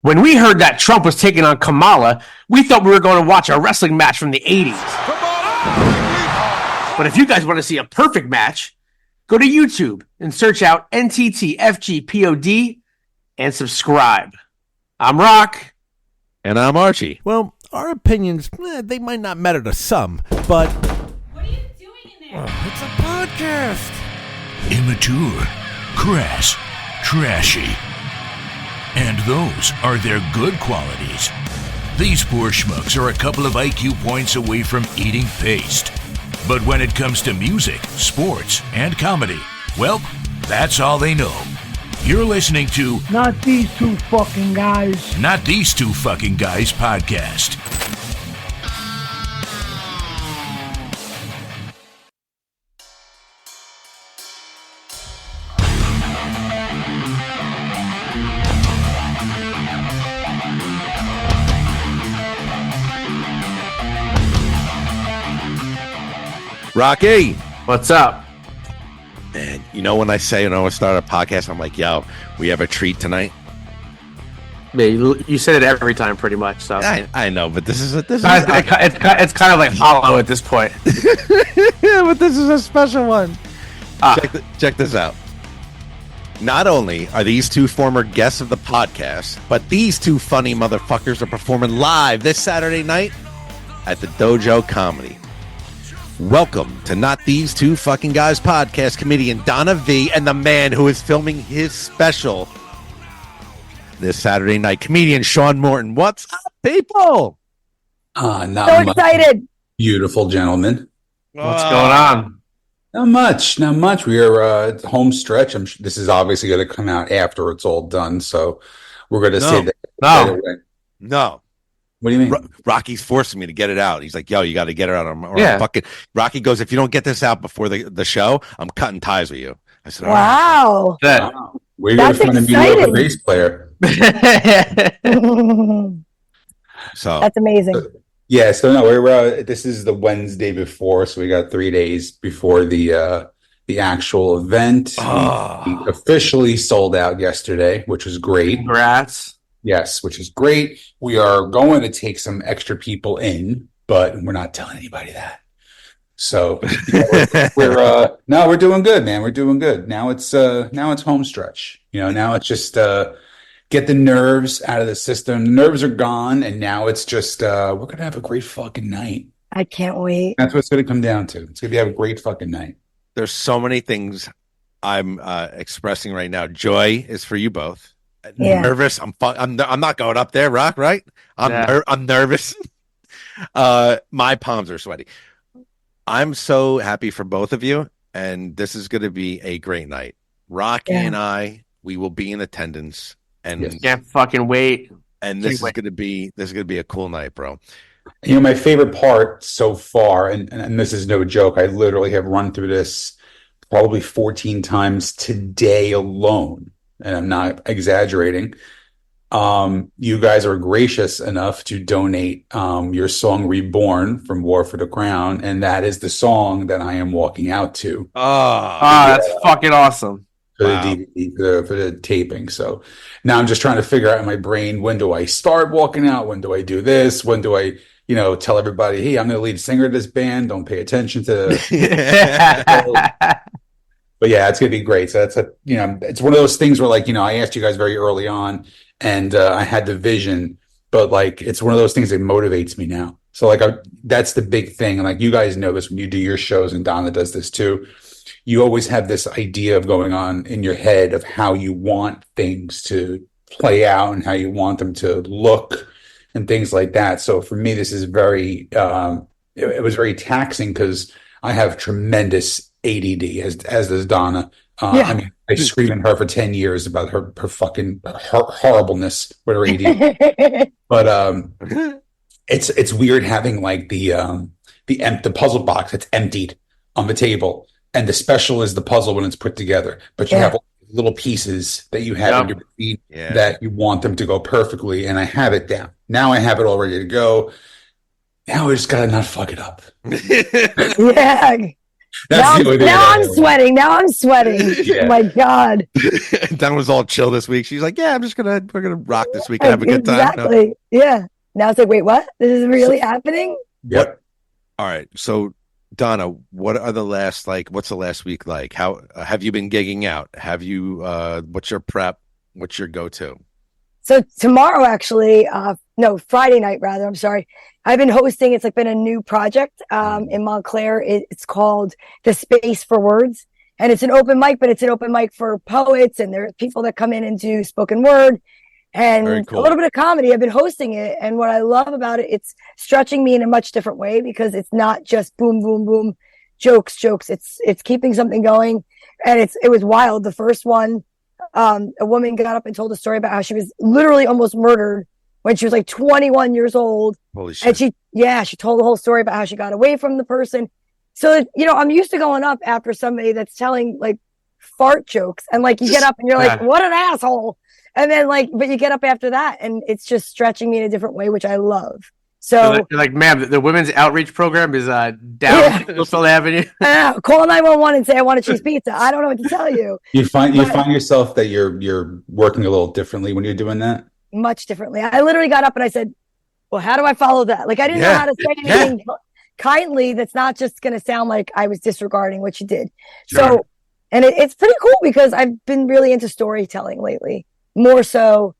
When we heard that Trump was taking on Kamala, we thought we were going to watch a wrestling match from the 80s. But if you guys want to see a perfect match, go to YouTube and search out NTTFGPOD and subscribe. I'm Rock. And I'm Archie. Well, our opinions, they might not matter to some, but... What are you doing in there? It's a podcast. Immature, crass, trashy. And those are their good qualities. These poor schmucks are a couple of IQ points away from eating paste. But when it comes to music, sports, and comedy, well, that's all they know. You're listening to Not These Two Fucking Guys. Not These Two Fucking Guys podcast. Rocky. What's up? Man, you know when I say when I want to start a podcast, I'm like, yo, we have a treat tonight? Yeah, you said it every time pretty much. So I know, but it's kind of like hollow at this point. yeah, but this is a special one. Check this out. Not only are these two former guests of the podcast, but these two funny motherfuckers are performing live this Saturday night at the Dojo of Comedy. Welcome to Not These Two Fucking Guys podcast, comedian Donna Vee and the man who is filming his special this Saturday night, comedian Sean Morton. What's up, people? Not So much. excited. Beautiful gentlemen. What's going on? Not much. We are at home stretch. This is obviously going to come out after it's all done, so we're going to say that. No. right away. No. What do you mean? Rocky's forcing me to get it out. He's like, yo, you got to get it out. Or Yeah. fucking Rocky goes, if you don't get this out before the show, I'm cutting ties with you. I said, all right. Wow. Wow. We're going to That's find a mediocre exciting. bass player. So That's amazing. Yeah, so no, we're this is the Wednesday before, so we got 3 days before the actual event. We officially sold out yesterday, which was great. Congrats. Yes, which is great. We are going to take some extra people in, but we're not telling anybody that. So we're doing good, man. We're doing good. Now it's home stretch. Now it's just get the nerves out of the system. The nerves are gone, and now it's just we're gonna have a great fucking night. I can't wait. That's what it's gonna come down to. It's gonna be a great fucking night. there's so many things I'm expressing right now. Joy is for you both. Yeah. Nervous. I'm not going up there, Rock. Right? I'm nervous. My palms are sweaty. I'm so happy for both of you, and this is going to be a great night. Rocky and I, we will be in attendance, and Can't fucking wait. and this is going to be a cool night, bro. My favorite part so far, and this is no joke, I literally have run through this probably 14 times today alone, and I'm not exaggerating. You guys are gracious enough to donate your song Reborn from War for the Crown, and that is the song that I am walking out to. That's fucking awesome. For the DVD, for the taping. So now I'm just trying to figure out in my brain, when do I start walking out? When do I do this? When do I, tell everybody, hey, I'm the lead singer of this band. Don't pay attention to. But yeah, it's gonna be great. So that's it's one of those things where I asked you guys very early on, and I had the vision, but it's one of those things that motivates me now. So that's the big thing. And you guys know this when you do your shows, and Donna does this too. You always have this idea of going on in your head of how you want things to play out and how you want them to look and things like that. So for me, this is very, it was very taxing because I have tremendous ADD, as does Donna. I screamed at her for 10 years about her fucking horribleness with her ADD. But it's weird having the puzzle box that's emptied on the table. And the special is the puzzle when it's put together. But you have all these little pieces that you have in your feet that you want them to go perfectly. And I have it down. Now I have it all ready to go. Now I just got to not fuck it up. Yeah. Now I'm sweating. Now I'm sweating. Yeah. Oh my God. Don was all chill this week. She's like, yeah, we're gonna rock this week and have a good time. Exactly. Yeah. Now it's like, wait, what? This is really happening? Yep. All right. So Donna, what's the last week like? How have you been gigging out? Have you what's your prep? What's your go-to? So tomorrow, actually, Friday night rather. I'm sorry. I've been hosting. It's been a new project in Montclair. It's called The Space for Words, and it's an open mic, but it's an open mic for poets, and there are people that come in and do spoken word and cool. a little bit of comedy. I've been hosting it, and what I love about it, it's stretching me in a much different way because it's not just boom, boom, boom, jokes. It's keeping something going, and it was wild. The first one. A woman got up and told a story about how she was literally almost murdered when she was 21 years old. Holy shit. And she told the whole story about how she got away from the person. So, I'm used to going up after somebody that's telling fart jokes and you get up and you're like, what an asshole. And then but you get up after that and it's just stretching me in a different way, which I love. So ma'am, the women's outreach program is down Coastal Avenue. Call 911 and say I want a cheese pizza. I don't know what to tell you. You find yourself that you're working a little differently when you're doing that? Much differently. I literally got up and I said, well, how do I follow that? I didn't know how to say anything kindly that's not just going to sound like I was disregarding what you did. Sure. So, and it's pretty cool because I've been really into storytelling lately, more so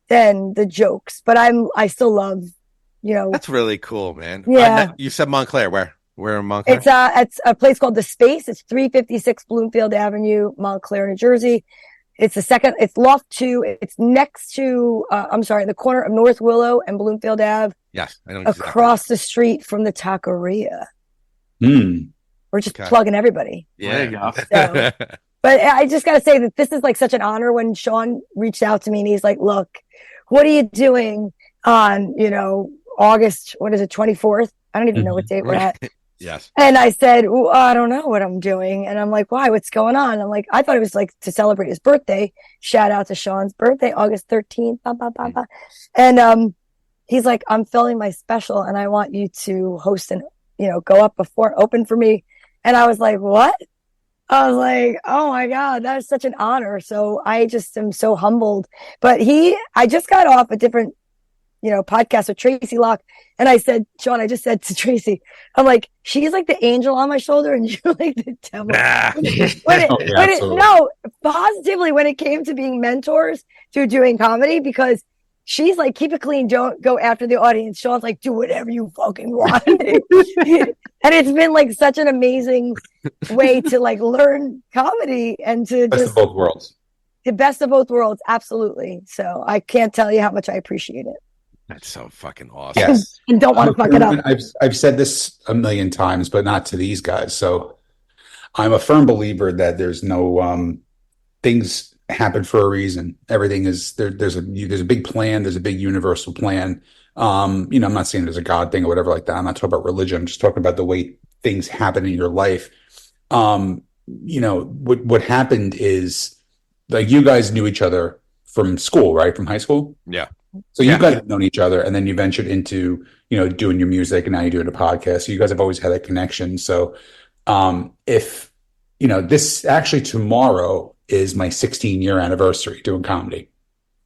than the jokes, but I still love That's really cool, man. Yeah. You said Montclair. Where in Montclair? It's a place called The Space. It's 356 Bloomfield Avenue, Montclair, New Jersey. It's it's Loft 2. It's next to, the corner of North Willow and Bloomfield Ave. Yes. I know exactly. Across the street from the taqueria. We're just plugging everybody. Yeah. There you go. So, but I just got to say that this is such an honor when Sean reached out to me and he's like, look, what are you doing on, August, 24th? I don't even know what date we're at. Yes. And I said, I don't know what I'm doing. And I'm like, why? What's going on? I'm like, I thought it was to celebrate his birthday. Shout out to Sean's birthday, August 13th. Bah, bah, bah, bah. And he's like, I'm filming my special and I want you to host and, go up before, open for me. And I was like, what? I was like, oh my God, that is such an honor. So I just am so humbled. But I just got off a different podcast with Tracy Locke. And I said, Sean, I just said to Tracy, I'm like, she's like the angel on my shoulder and you're like the devil. No, positively when it came to being mentors to doing comedy, because she's like, keep it clean. Don't go after the audience. Sean's like, do whatever you fucking want. And it's been such an amazing way to learn comedy and to Best of both worlds. The best of both worlds. Absolutely. So I can't tell you how much I appreciate it. That's so fucking awesome. Yes. And don't want to fuck it up. I've said this a million times, but not to these guys. So I'm a firm believer that there's no things happen for a reason. Everything is there. There's a big plan. There's a big universal plan. I'm not saying there's a God thing or whatever like that. I'm not talking about religion. I'm just talking about the way things happen in your life. What happened is you guys knew each other from school, right? From high school. Yeah. So you guys have known each other, and then you ventured into, doing your music, and now you're doing a podcast. So you guys have always had that connection. So, if this actually tomorrow is my 16-year anniversary doing comedy.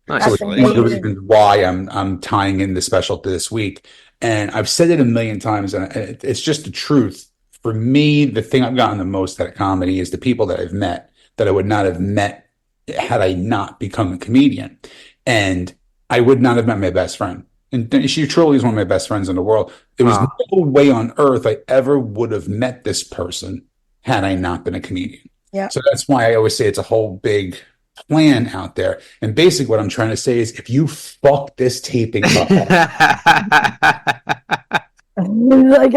Nice. So it's one of the reasons why I'm tying in the special to this week. And I've said it a million times, and it's just the truth. For me, the thing I've gotten the most out of comedy is the people that I've met that I would not have met had I not become a comedian. And I would not have met my best friend. And she truly is one of my best friends in the world. There was no way on earth I ever would have met this person had I not been a comedian. Yeah. So that's why I always say it's a whole big plan out there. And basically what I'm trying to say is if you fuck this taping up. Like,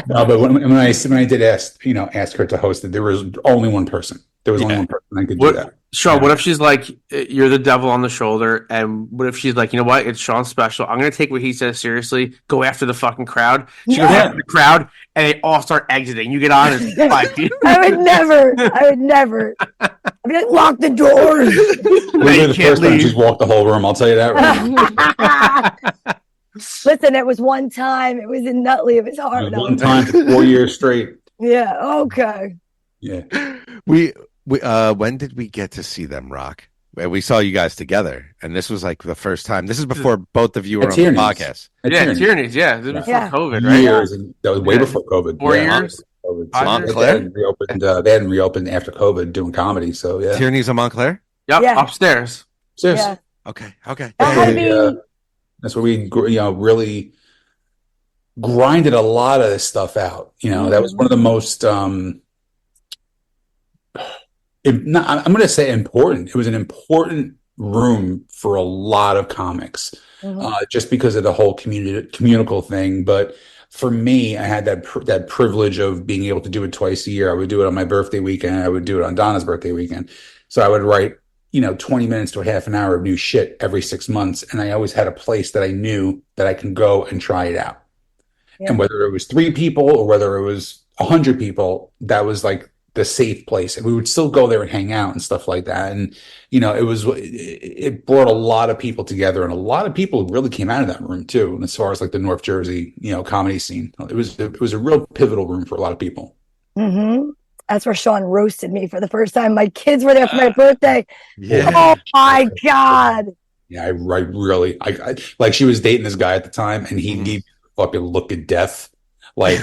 No, but when I did ask her to host it, there was only one person. There was only one person I could do that. Sean, what if she's like, you're the devil on the shoulder, and what if she's like, you know what, it's Sean's special. I'm going to take what he says seriously, go after the fucking crowd. She goes after the crowd, and they all start exiting. You get on and 5 feet. I would never. I'd be like, lock the doors. Literally the first time she's walked the whole room, I'll tell you that right now. Listen, it was one time. It was in Nutley. It was hard. One time for 4 years straight. Yeah. Okay. Yeah. We when did we get to see them rock? We saw you guys together, and this was like the first time. This is before both of you were on the podcast. Tierney's. Yeah, this was before COVID, right? Years, and that was way before COVID. 4 years. Montclair? They hadn't reopened after COVID doing comedy. So yeah. Tierney's on Montclair? Yep, Yeah. upstairs. Yeah. Okay. That's where we really grinded a lot of this stuff out. That was one of the most I'm going to say important. It was an important room for a lot of comics, just because of the whole communal thing. But for me, I had that privilege of being able to do it twice a year. I would do it on my birthday weekend. I would do it on Donna's birthday weekend. So I would write, 20 minutes to a half an hour of new shit every 6 months. And I always had a place that I knew that I can go and try it out. Yeah. And whether it was 3 people or whether it was 100 people, that was like the safe place, and we would still go there and hang out and stuff like that. And it brought a lot of people together, and a lot of people really came out of that room too. And as far as like the North Jersey comedy scene, it was a real pivotal room for a lot of people. That's where Sean roasted me for the first time. My kids were there for my birthday. Yeah. Oh my god. Yeah, I really like, she was dating this guy at the time, and he fucking look at death. Like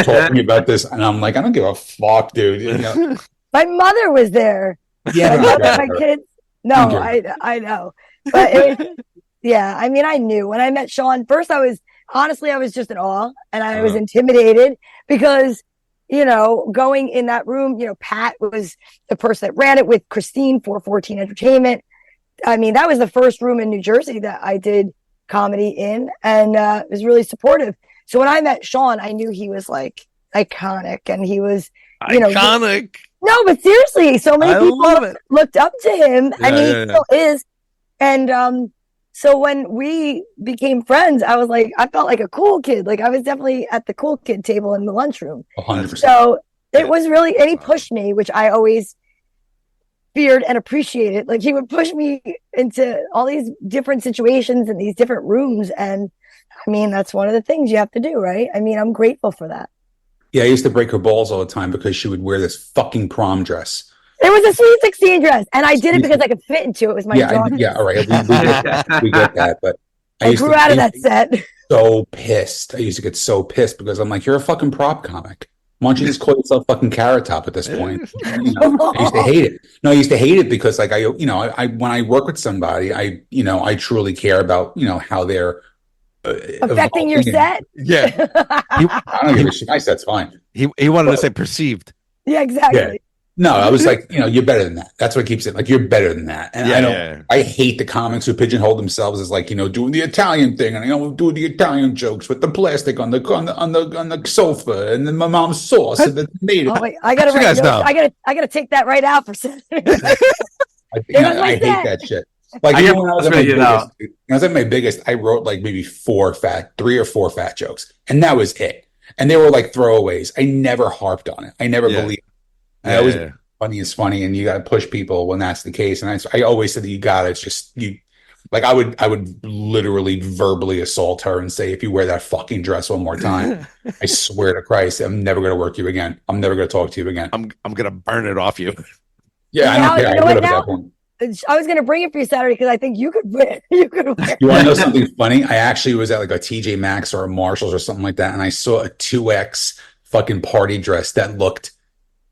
talking about this, and I'm like, I don't give a fuck, dude. My mother was there. Yeah, my kids. No, I know, but it was, yeah. I mean, I knew when I met Sean first. I was just in awe, and I was intimidated because going in that room. Pat was the person that ran it with Christine, 414 Entertainment. I mean, that was the first room in New Jersey that I did comedy in, and it was really supportive. So when I met Sean, I knew he was like iconic, and he was, iconic. No, but seriously, so many people looked up to him, and he still is. And so when we became friends, I was like, I felt like a cool kid. Like I was definitely at the cool kid table in the lunchroom. 100%. So it was really, and he pushed me, which I always feared and appreciated. Like he would push me into all these different situations and these different rooms, and I mean, that's one of the things you have to do, right? I mean, I'm grateful for that. Yeah, I used to break her balls all the time because she would wear this fucking prom dress. It was a Sweet 16 dress, and I did it because I could fit into it. It was my daughter. Yeah, all right. We get that. But I grew out of that set. So pissed. I used to get so pissed because I'm like, you're a fucking prop comic. Why don't you just call yourself fucking Carrot Top at this point? I used to hate it. No, I used to hate it because like I when I work with somebody, I truly care about, how they're affecting your set. Yeah. I don't give a shit. My set's fine. He wanted to say perceived. Yeah, exactly. Yeah. No, I was like, you're better than that. That's what keeps it. Like, you're better than that. And I hate the comics who pigeonhole themselves as like, doing the Italian thing, and doing the Italian jokes with the plastic on the sofa, and then my mom's sauce and the tomato. Oh wait, I gotta take that right out for Saturday. I hate that shit. Like when I was at my biggest, I wrote like maybe 3 or 4 fat jokes, and that was it. And they were like throwaways. I never harped on it. I never believed. I always funny is funny, and you got to push people when that's the case. And I always said that you got it. It's just you. Like I would literally verbally assault her and say, if you wear that fucking dress one more time, I swear to Christ, I'm never going to work you again. I'm never going to talk to you again. I'm going to burn it off you. Yeah, I don't care. I would have at that point. I was going to bring it for you Saturday because I think you could wear it. You want to know something funny? I actually was at like a TJ Maxx or a Marshalls or something like that, and I saw a 2X fucking party dress that looked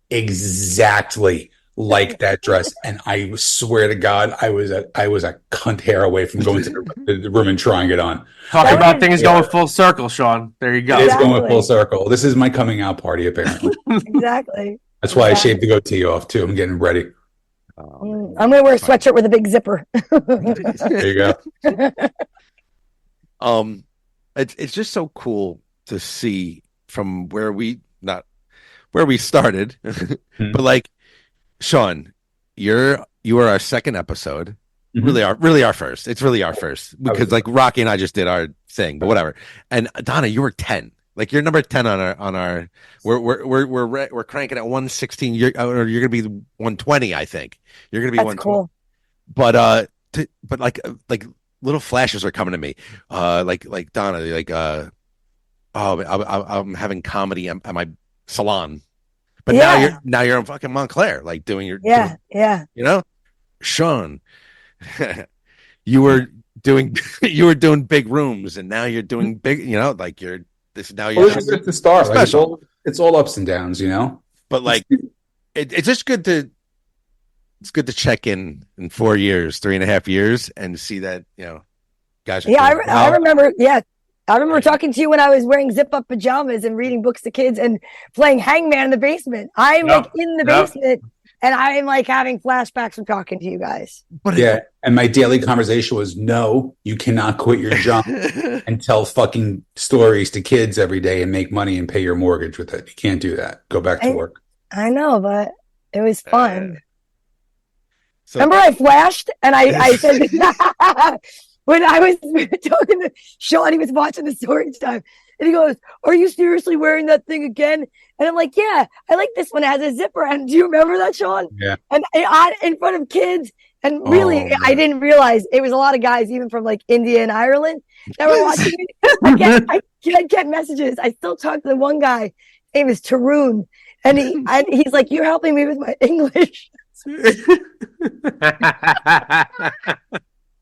exactly like that dress, and I swear to God, I was a cunt hair away from going to the room and trying it on. Talk about things going full circle, Sean. There you go. It is going full circle. This is my coming out party, apparently. Exactly. That's why I shaved the goatee off too. I'm getting ready. I'm going to wear a sweatshirt with a big zipper. There you go. It's just so cool to see from where we started, but like Sean, you are our second episode. Mm-hmm. Really our first. It's really our first because like Rocky and I just did our thing, but whatever. And Donna, you were 10. Like you're number 10 on our. We're cranking at 116. You're gonna be 120. I think you're gonna be 120. Cool. But like little flashes are coming to me. Like Donna, I'm having comedy at my salon, but now you're in fucking Montclair, like doing your yeah. Sean, you were doing big rooms, and now you're doing big. Like you're this now. You're it's just the start. Like it's all ups and downs, But like, it's just good to. It's good to check in 4 years, 3.5 years, and see that guys. I remember. Yeah, I remember talking to you when I was wearing zip-up pajamas and reading books to kids and playing hangman in the basement. I'm like in the basement, and I'm like having flashbacks from talking to you guys. And my daily conversation was, no, you cannot quit your job and tell fucking stories to kids every day and make money and pay your mortgage with it. You can't do that. Go back to work. I know, but it was fun. Remember I flashed and I said when I was talking to Sean, he was watching the story time and he goes, "Are you seriously wearing that thing again?" And I'm like, "Yeah, I like this one. It has a zipper." And do you remember that, Sean? Yeah. And in front of kids. And really, I didn't realize it was a lot of guys, even from like India and Ireland, that were watching it. I get messages. I still talk to the one guy. His name is Tarun. And he's like, "You're helping me with my English."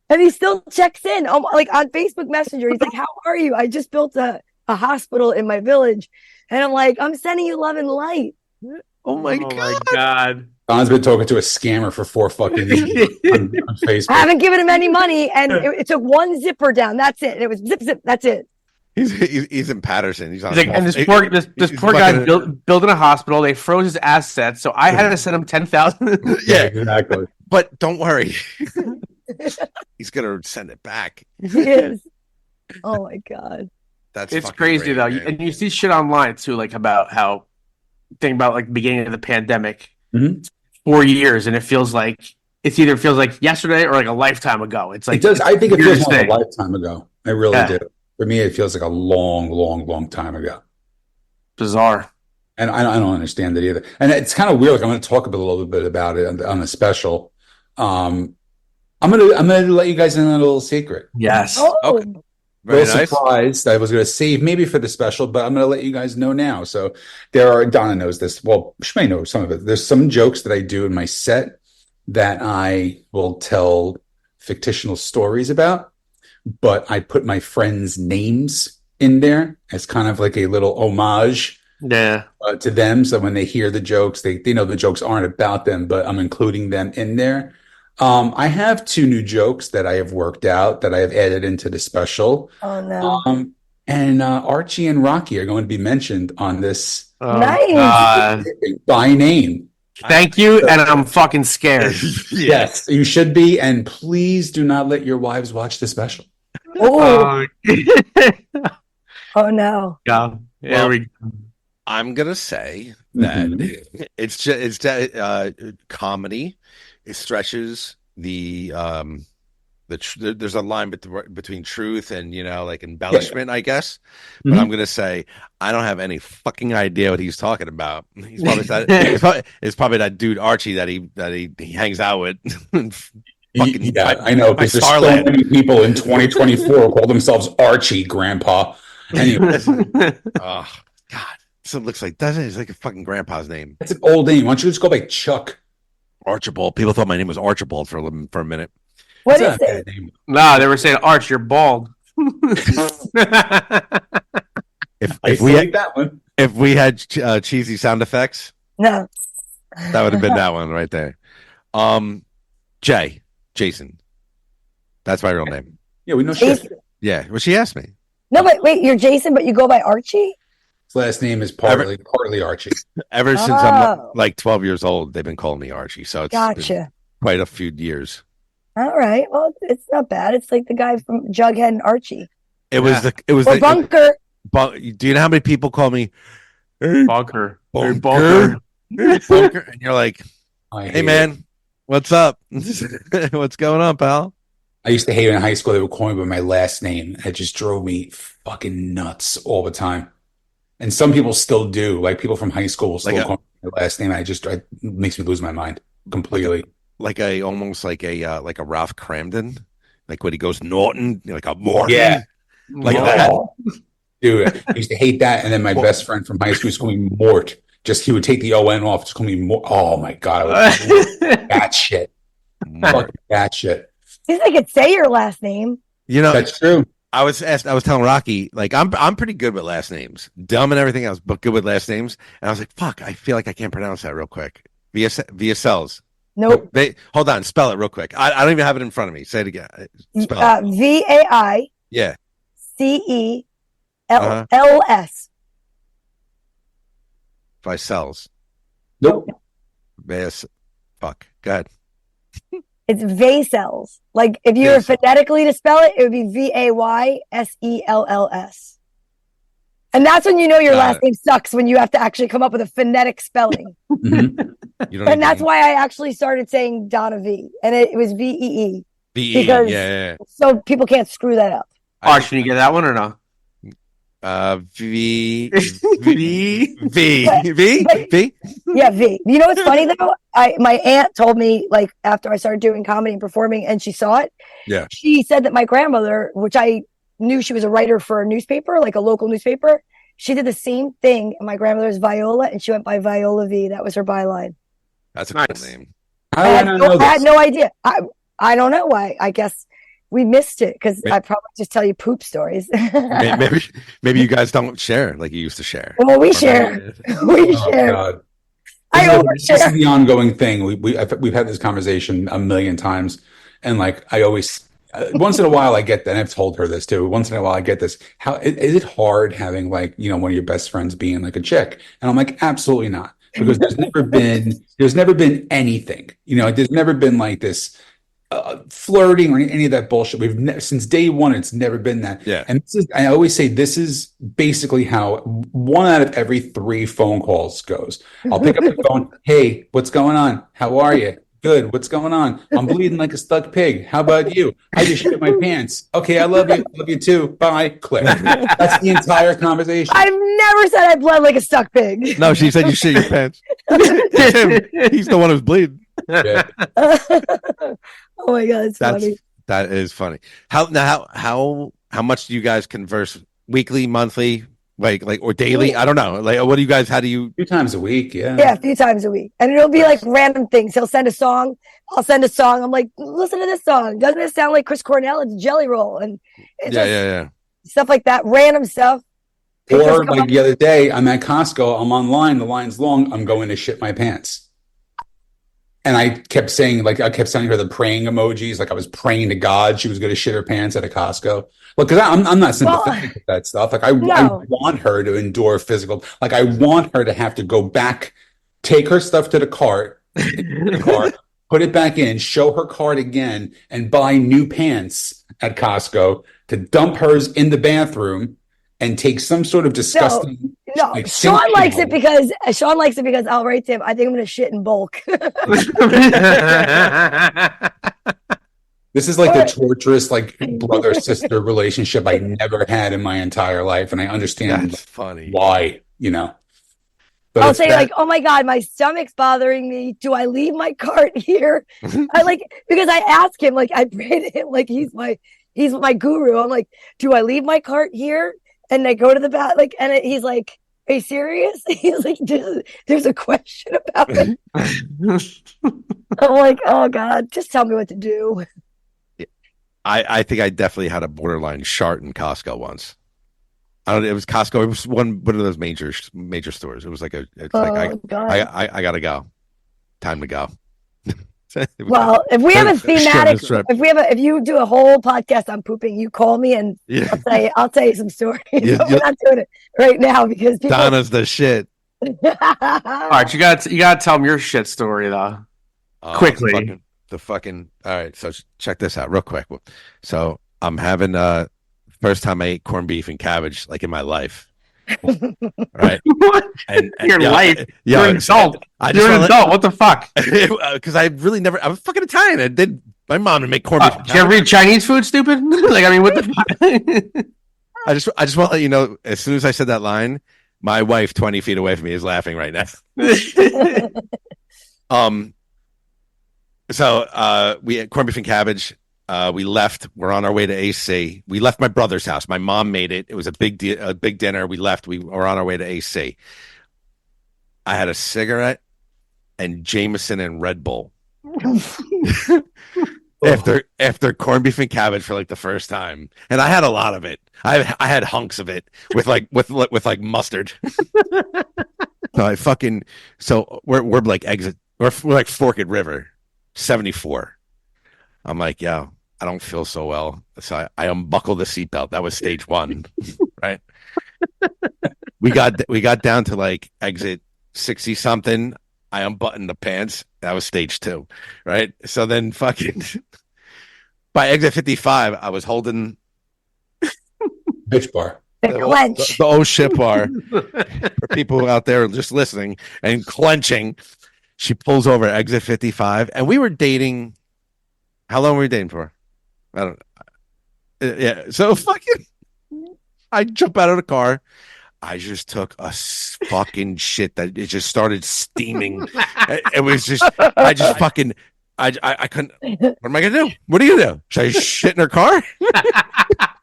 And he still checks in like on Facebook Messenger. He's like, "How are you? I just built a hospital in my village." And I'm like, "I'm sending you love and light." Oh my God. Don's been talking to a scammer for 4 fucking years on Facebook. I haven't given him any money, and it took one zipper down. That's it. And it was zip, zip. That's it. He's in Patterson. He's on. And this poor guy building a hospital. They froze his assets, so I had to send him 10,000. Yeah, exactly. But don't worry, he's gonna send it back. He is. Oh my God, It's crazy though, and you see shit online too, like about how think about like the beginning of the pandemic, 4 years, and it feels like yesterday or like a lifetime ago. It's like it does. I think it feels like a lifetime ago. I really do. For me, it feels like a long, long, long time ago. Bizarre. And I don't understand it either. And it's kind of weird. Like I'm going to talk a little bit about it on the special. I'm gonna let you guys in on a little secret. Yes. Oh. Okay. Very nice. Surprised I was going to save maybe for the special, but I'm going to let you guys know now. So Donna knows this. Well, she may know some of it. There's some jokes that I do in my set that I will tell fictional stories about, but I put my friends' names in there as kind of like a little homage to them. So when they hear the jokes, they know the jokes aren't about them, but I'm including them in there. I have 2 new jokes that I have worked out that I have added into the special. Oh no! And Archie and Rocky are going to be mentioned on this. Nice. By name. Thank you, and I'm fucking scared. Yes, you should be, and please do not let your wives watch the special. Oh. Oh no! Yeah. I'm gonna say that it's comedy. It stretches the there's a line between truth and like embellishment, I guess. But I'm gonna say I don't have any fucking idea what he's talking about. He's probably it's probably that dude Archie that he hangs out with. I know, because there's so many people in 2024 who call themselves Archie, Grandpa. Anyway. Oh God, so it looks like it's like a fucking grandpa's name. It's an old name. Why don't you just go by Chuck? Archibald. People thought my name was Archibald for a minute. What is it? No, they were saying, "Arch, you're bald." If we had cheesy sound effects, no, that would have been that one right there. Jason, that's my real name. Yeah, we know shit. Yeah, well, she asked me. No, but wait, you're Jason, but you go by Archie? His last name is partly Archie. Ever since I'm like 12 years old, they've been calling me Archie. So it's been quite a few years. All right. Well, it's not bad. It's like the guy from Jughead and Archie. It was Bunker. Do you know how many people call me Bunker? Bunker. And you're like, hey man, what's up? What's going on, pal? I used to hate it in high school. They would call me by my last name. It just drove me fucking nuts all the time. And some people still do. Like people from high school will still call me my last name. It makes me lose my mind completely. Almost like a Ralph Cramden. Like when he goes Norton, like a Morton. Yeah. Like Oh. Dude, I used to hate that. And then my best friend from high school was calling me Mort. Just he would take the O-N off, just call me Mort. Oh my God. That shit. Fucking that shit. He's like, could say your last name. You know, That's true. I was telling Rocky, like I'm pretty good with last names, dumb and everything else, but good with last names. And I was like, fuck, I feel like I can't pronounce that real quick. Vaicels. Nope. Hold on, spell it real quick. I don't even have it in front of me. Say it again. Spell it. VAICELLS. Yeah. Vaicels. Nope. Fuck. Go ahead. It's Vaicels. Like if you were phonetically to spell it, it would be VAYSELLS. And that's when you know your last name sucks, when you have to actually come up with a phonetic spelling. And that's why I actually started saying Donna Vee, and it was VEE. VE. Yeah. So people can't screw that up. Arch, can you get that one or no? V. Yeah, V. You know what's funny though? My aunt told me, like, after I started doing comedy and performing, and she saw it. Yeah. She said that my grandmother, which I knew she was a writer for a newspaper, like a local newspaper, she did the same thing. And my grandmother's Viola, and she went by Viola V. That was her byline. That's a cool name. I had no idea. I don't know why. I guess we missed it because I probably just tell you poop stories. maybe you guys don't share like you used to share. Well, we share. We share. God. This is the ongoing thing. We've had this conversation a million times, and like I always, once in a while I get that. And I've told her this too. Once in a while I get this. How is it hard having, like, you know, one of your best friends being like a chick? And I'm like, absolutely not, because there's never been anything. You know, there's never been like this flirting or any of that bullshit. Since day one, it's never been that. Yeah. And I always say this is basically how 1 out of every 3 phone calls goes. I'll pick up the phone. Hey, what's going on? How are you? Good. What's going on? I'm bleeding like a stuck pig. How about you? I just shit my pants. Okay, I love you. Love you too. Bye. Click. That's the entire conversation. I've never said I bled like a stuck pig. No, she said you shit your pants. He's the one who's bleeding. Yeah. Oh my God, it's funny. That is funny. How much do you guys converse? Weekly, monthly, like or daily? I don't know. Like, what do you guys? How do you? 2 times a week. Yeah. Yeah, a few times a week, and it'll be like random things. He'll send a song. I'll send a song. I'm like, listen to this song. Doesn't it sound like Chris Cornell? It's Jelly Roll, and it's stuff like that. Random stuff. Or like the other day, I'm at Costco. I'm online. The line's long. I'm going to shit my pants. And I kept sending her the praying emojis, like I was praying to God she was going to shit her pants at a Costco. Look, because I'm not sympathetic with that stuff. Like I want her to endure physical. Like I want her to have to go back, take her stuff to the cart, put it back in, show her card again, and buy new pants at Costco, to dump hers in the bathroom and take some sort of disgusting. No, like, Sean likes it because I'll write to him, I think I'm going to shit in bulk. This is like the torturous, like, brother-sister relationship I never had in my entire life. And I understand why, you know. But I'll say like, oh my God, my stomach's bothering me. Do I leave my cart here? Because I ask him, like, I pray to him, like he's my guru. I'm like, do I leave my cart here? And I go to the bath, like, and he's like, are you serious? He's like, there's a question about it. I'm like, oh God, just tell me what to do. I think I definitely had a borderline shart in Costco once. It was Costco. It was one of those major stores. It was like I gotta go. Time to go. Well, if we have a thematic, if you do a whole podcast on pooping, you call me and I'll tell you some stories. We're not doing it right now because Donna's the shit. All right, you got to tell them your shit story though, quickly. All right. So check this out real quick. So I'm having first time I ate corned beef and cabbage like in my life. Right. And your life. You're an adult. You're an adult. What the fuck? Because I really never. I was fucking Italian. My mom would make corned beef. Did you ever eat Chinese food, stupid? Like, I mean, what the fuck? I just want to let you know. As soon as I said that line, my wife 20 feet away from me is laughing right now. So we had corned beef and cabbage. We left. We're on our way to AC. We left my brother's house. My mom made it. It was a big dinner. We left. We were on our way to AC. I had a cigarette and Jameson and Red Bull. After corned beef and cabbage for like the first time, and I had a lot of it. I had hunks of it with like mustard. So we're like exit. We're like Forked River, 74. I'm like, yo, I don't feel so well, so I unbuckled the seatbelt. That was stage 1, right? We got down to like exit 60 something. I unbuttoned the pants. That was stage 2, right? So then fucking by exit 55, I was holding Bitch bar. Clench. the old shit bar for people out there just listening and clenching. She pulls over at exit 55, and we were dating. How long were we dating for? I don't know. Yeah. So fucking, I jump out of the car. I just took a fucking shit that it just started steaming. It was just, I just fucking, I couldn't. What am I gonna do? What are you gonna do? Should I shit in her car?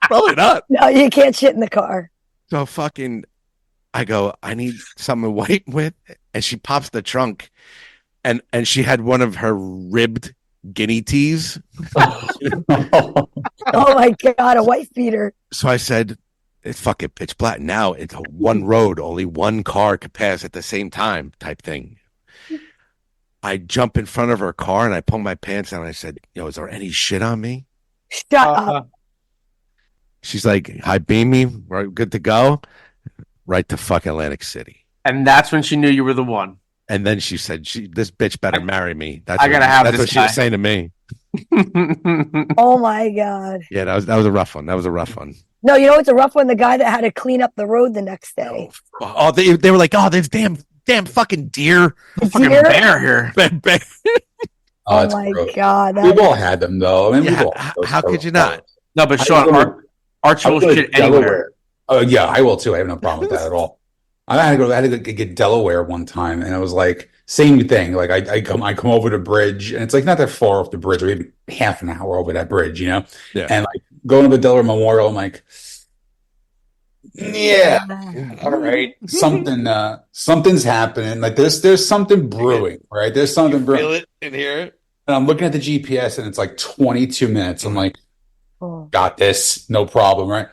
Probably not. No, you can't shit in the car. So fucking, I go, I need something to wipe with, and she pops the trunk, and she had one of her ribbed guinea teas. Oh my God, a wife beater. So I said, it's fucking pitch black. Now it's a one road, only one car could pass at the same time type thing. I jump in front of her car and I pull my pants down and I said, yo, is there any shit on me? Shut up. She's like, hi, Beamy, we're good to go. Right to fuck Atlantic City. And that's when she knew you were the one. And then she said, this bitch better marry me. That's I gotta have That's this what she was saying to me. Oh my God. Yeah, that was a rough one. That was a rough one. No, you know it's a rough one. The guy that had to clean up the road the next day. Oh, they were like, oh, there's damn fucking deer. Fucking Deer? bear here. Oh my God. We've all had them though. I mean, Yeah, we've all how could you not? No, but Sean, Archie will shit anywhere. Oh yeah, I will too. I have no problem with that at all. I had to go get Delaware one time, and it was like same thing. Like I come over the bridge, and it's like not that far off the bridge, or maybe half an hour over that bridge, you know. Yeah. And like going to the Delaware Memorial, I'm like, yeah, all right, something's happening. Like there's something brewing, right? There's something brewing. Feel it in here. And I'm looking at the GPS, and it's like 22 minutes. I'm like, Oh. got this, no problem, right?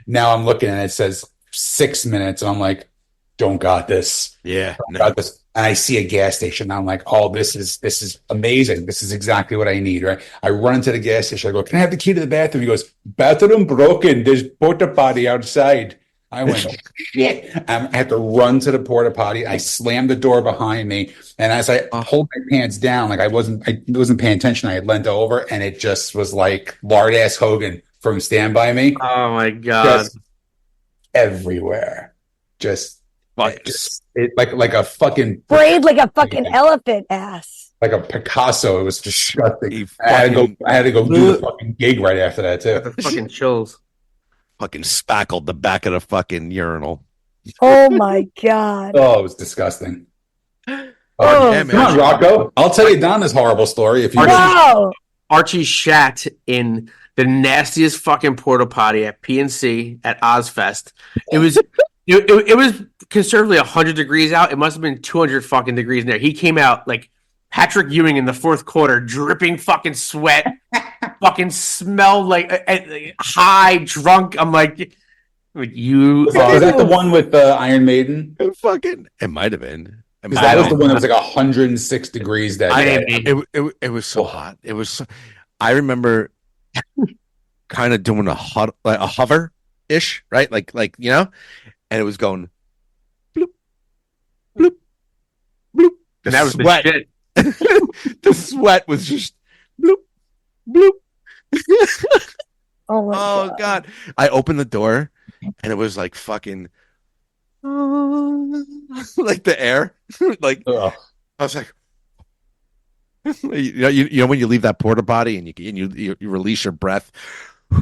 Now I'm looking, and it says 6 minutes, and I'm like, don't got this. Yeah. Got this. And I see a gas station. And I'm like, oh, this is amazing. This is exactly what I need, right? I run into the gas station. I go, can I have the key to the bathroom? He goes, bathroom broken. There's porta potty outside. I went, shit. I had to run to the porta potty. I slammed the door behind me. And as I hold my pants down, like I wasn't paying attention. I had leant over, and it just was like Lard Ass Hogan from Stand By Me. Oh my God. Just everywhere. Like a fucking Sprayed like a fucking elephant ass. like a Picasso. It was disgusting. I had to go do the fucking gig right after that too. The fucking chills. Fucking spackled the back of the fucking urinal. Oh my God. Oh, it was disgusting. Oh, yeah, man. Come on, Rocco. I'll tell you Donna's horrible story if you Wow. Archie shat in the nastiest fucking porta potty at PNC at Ozfest. It was it was conservatively 100 degrees out. It must have been 200 fucking degrees in there. He came out like Patrick Ewing in the fourth quarter, dripping fucking sweat, fucking smelled like high, drunk. I'm like you. Is that the one with Iron Maiden? It might have been. Because that was the one that was like 106 degrees that day. It was so hot. It was. So, I remember kind of doing a hover ish, right? Like you know, and it was going bloop, bloop, bloop. And that was sweat. The shit. The sweat was just bloop, bloop. Oh my God! I opened the door, and it was like fucking. Like the air, like I was like, you know when you leave that porta potty and you release your breath.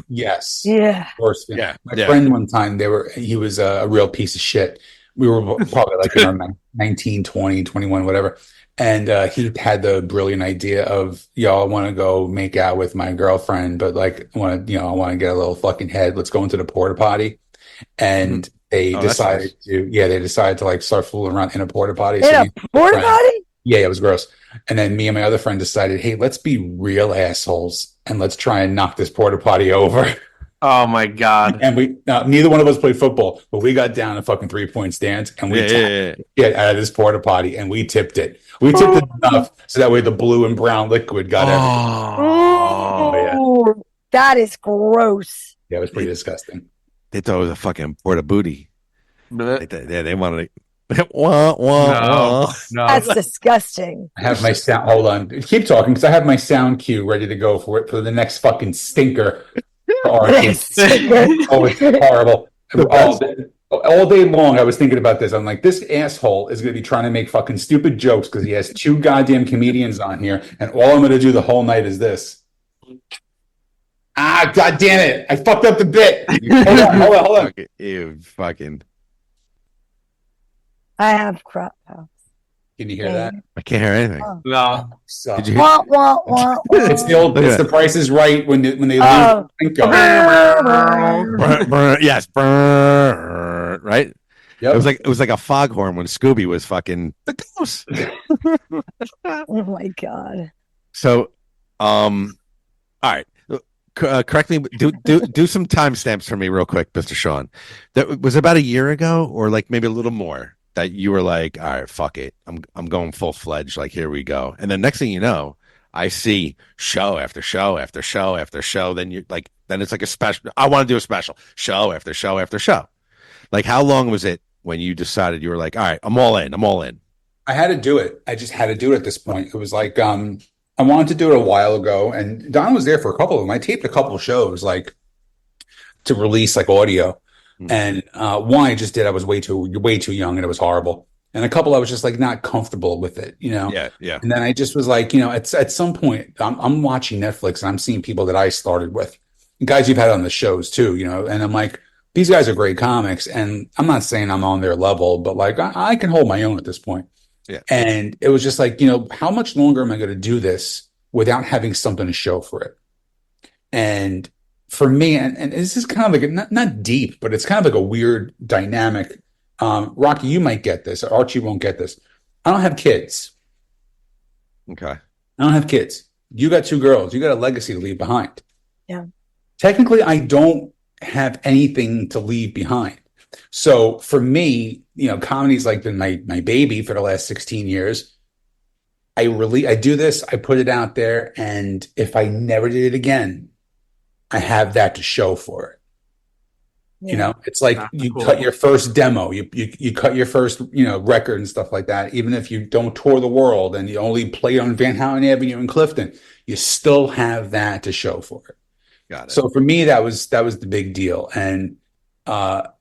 Yes. Yeah. Of course. Yeah. My friend one time he was a real piece of shit. We were probably like in our 19, 20, 21, whatever. And he had the brilliant idea of, yo, I want to go make out with my girlfriend, but like, I want to get a little fucking head. Let's go into the porta potty. And they decided to like start fooling around in a porta potty. In a porta potty? Yeah, it was gross. And then me and my other friend decided, hey, let's be real assholes and let's try and knock this porta potty over. Oh my God. And we neither one of us played football, but we got down a fucking 3-point stance and we get out of this porta potty and we tipped it. We tipped it enough so that way the blue and brown liquid got everything. Oh, yeah. That is gross. Yeah, it was pretty disgusting. They thought it was a fucking porta booty. They wanted to. No. That's disgusting. I have my sound. Hold on, keep talking because I have my sound cue ready to go for it for the next fucking stinker. Oh, it's horrible. All day long, I was thinking about this. I'm like, this asshole is going to be trying to make fucking stupid jokes because he has 2 goddamn comedians on here, and all I'm going to do the whole night is this. Ah, god damn it! I fucked up the bit. Hold on. You fucking. I have crap house. Can you hear that? I can't hear anything. Oh. No. So, did you hear? It's the old. It's the Price is Right when they lose. Yes, right. Yep. It was like a foghorn when Scooby was fucking the ghost. Oh my God. So, all right. Correct me. Do some timestamps for me real quick, Mr. Sean. That was about a year ago, or like maybe a little more, that you were like, all right, fuck it. I'm going full fledged. Like, here we go. And then next thing you know, I see show after show after show after show. Then it's like a special. I want to do a special show after show after show. Like, how long was it when you decided you were like, all right, I'm all in. I had to do it. I just had to do it at this point. It was like, I wanted to do it a while ago, and Don was there for a couple of them. I taped a couple of shows, like to release like audio, and one I just did. I was way too young, and it was horrible. And a couple I was just like not comfortable with it, you know. Yeah. And then I just was like, you know, at some point, I'm watching Netflix and I'm seeing people that I started with, guys you've had on the shows too, you know. And I'm like, these guys are great comics, and I'm not saying I'm on their level, but like I can hold my own at this point. Yeah. And it was just like, you know, how much longer am I going to do this without having something to show for it? And for me, and this is kind of like not deep, but it's kind of like a weird dynamic. Rocky, you might get this. Archie won't get this. I don't have kids. Okay. I don't have kids. You got 2 girls. You got a legacy to leave behind. Yeah. Technically, I don't have anything to leave behind. So for me, you know, comedy's like been my baby for the last 16 years. I do this, I put it out there, and if I never did it again, I have that to show for it. Yeah. You know, it's like you cut your first demo, you cut your first, you know, record and stuff like that. Even if you don't tour the world and you only play on Van Houten Avenue in Clifton, you still have that to show for it. Got it. So for me, that was the big deal. And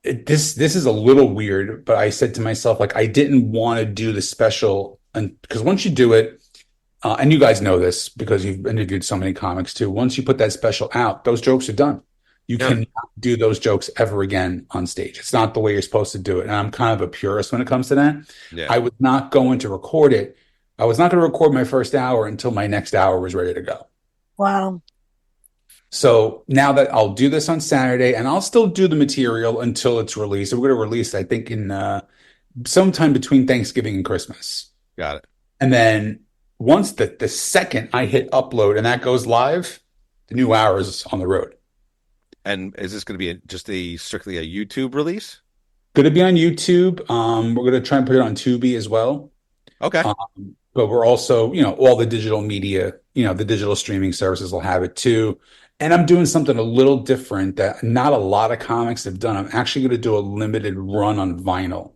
this is a little weird, but I said to myself, like, I didn't want to do the special, and because once you do it, and you guys know this because you've interviewed so many comics too, once you put that special out, those jokes are done. You cannot do those jokes ever again on stage. It's not the way you're supposed to do it. And I'm kind of a purist when it comes to that. Yeah. I was not going to record it. I was not going to record my first hour until my next hour was ready to go. Wow. So now that I'll do this on Saturday, and I'll still do the material until it's released. We're going to release, I think, in sometime between Thanksgiving and Christmas. Got it. And then once the second I hit upload and that goes live, the new hour is on the road. And is this going to be just strictly a YouTube release? Going to be on YouTube. We're going to try and put it on Tubi as well. Okay. But we're also, you know, all the digital media, you know, the digital streaming services will have it too. And I'm doing something a little different that not a lot of comics have done. I'm actually going to do a limited run on vinyl.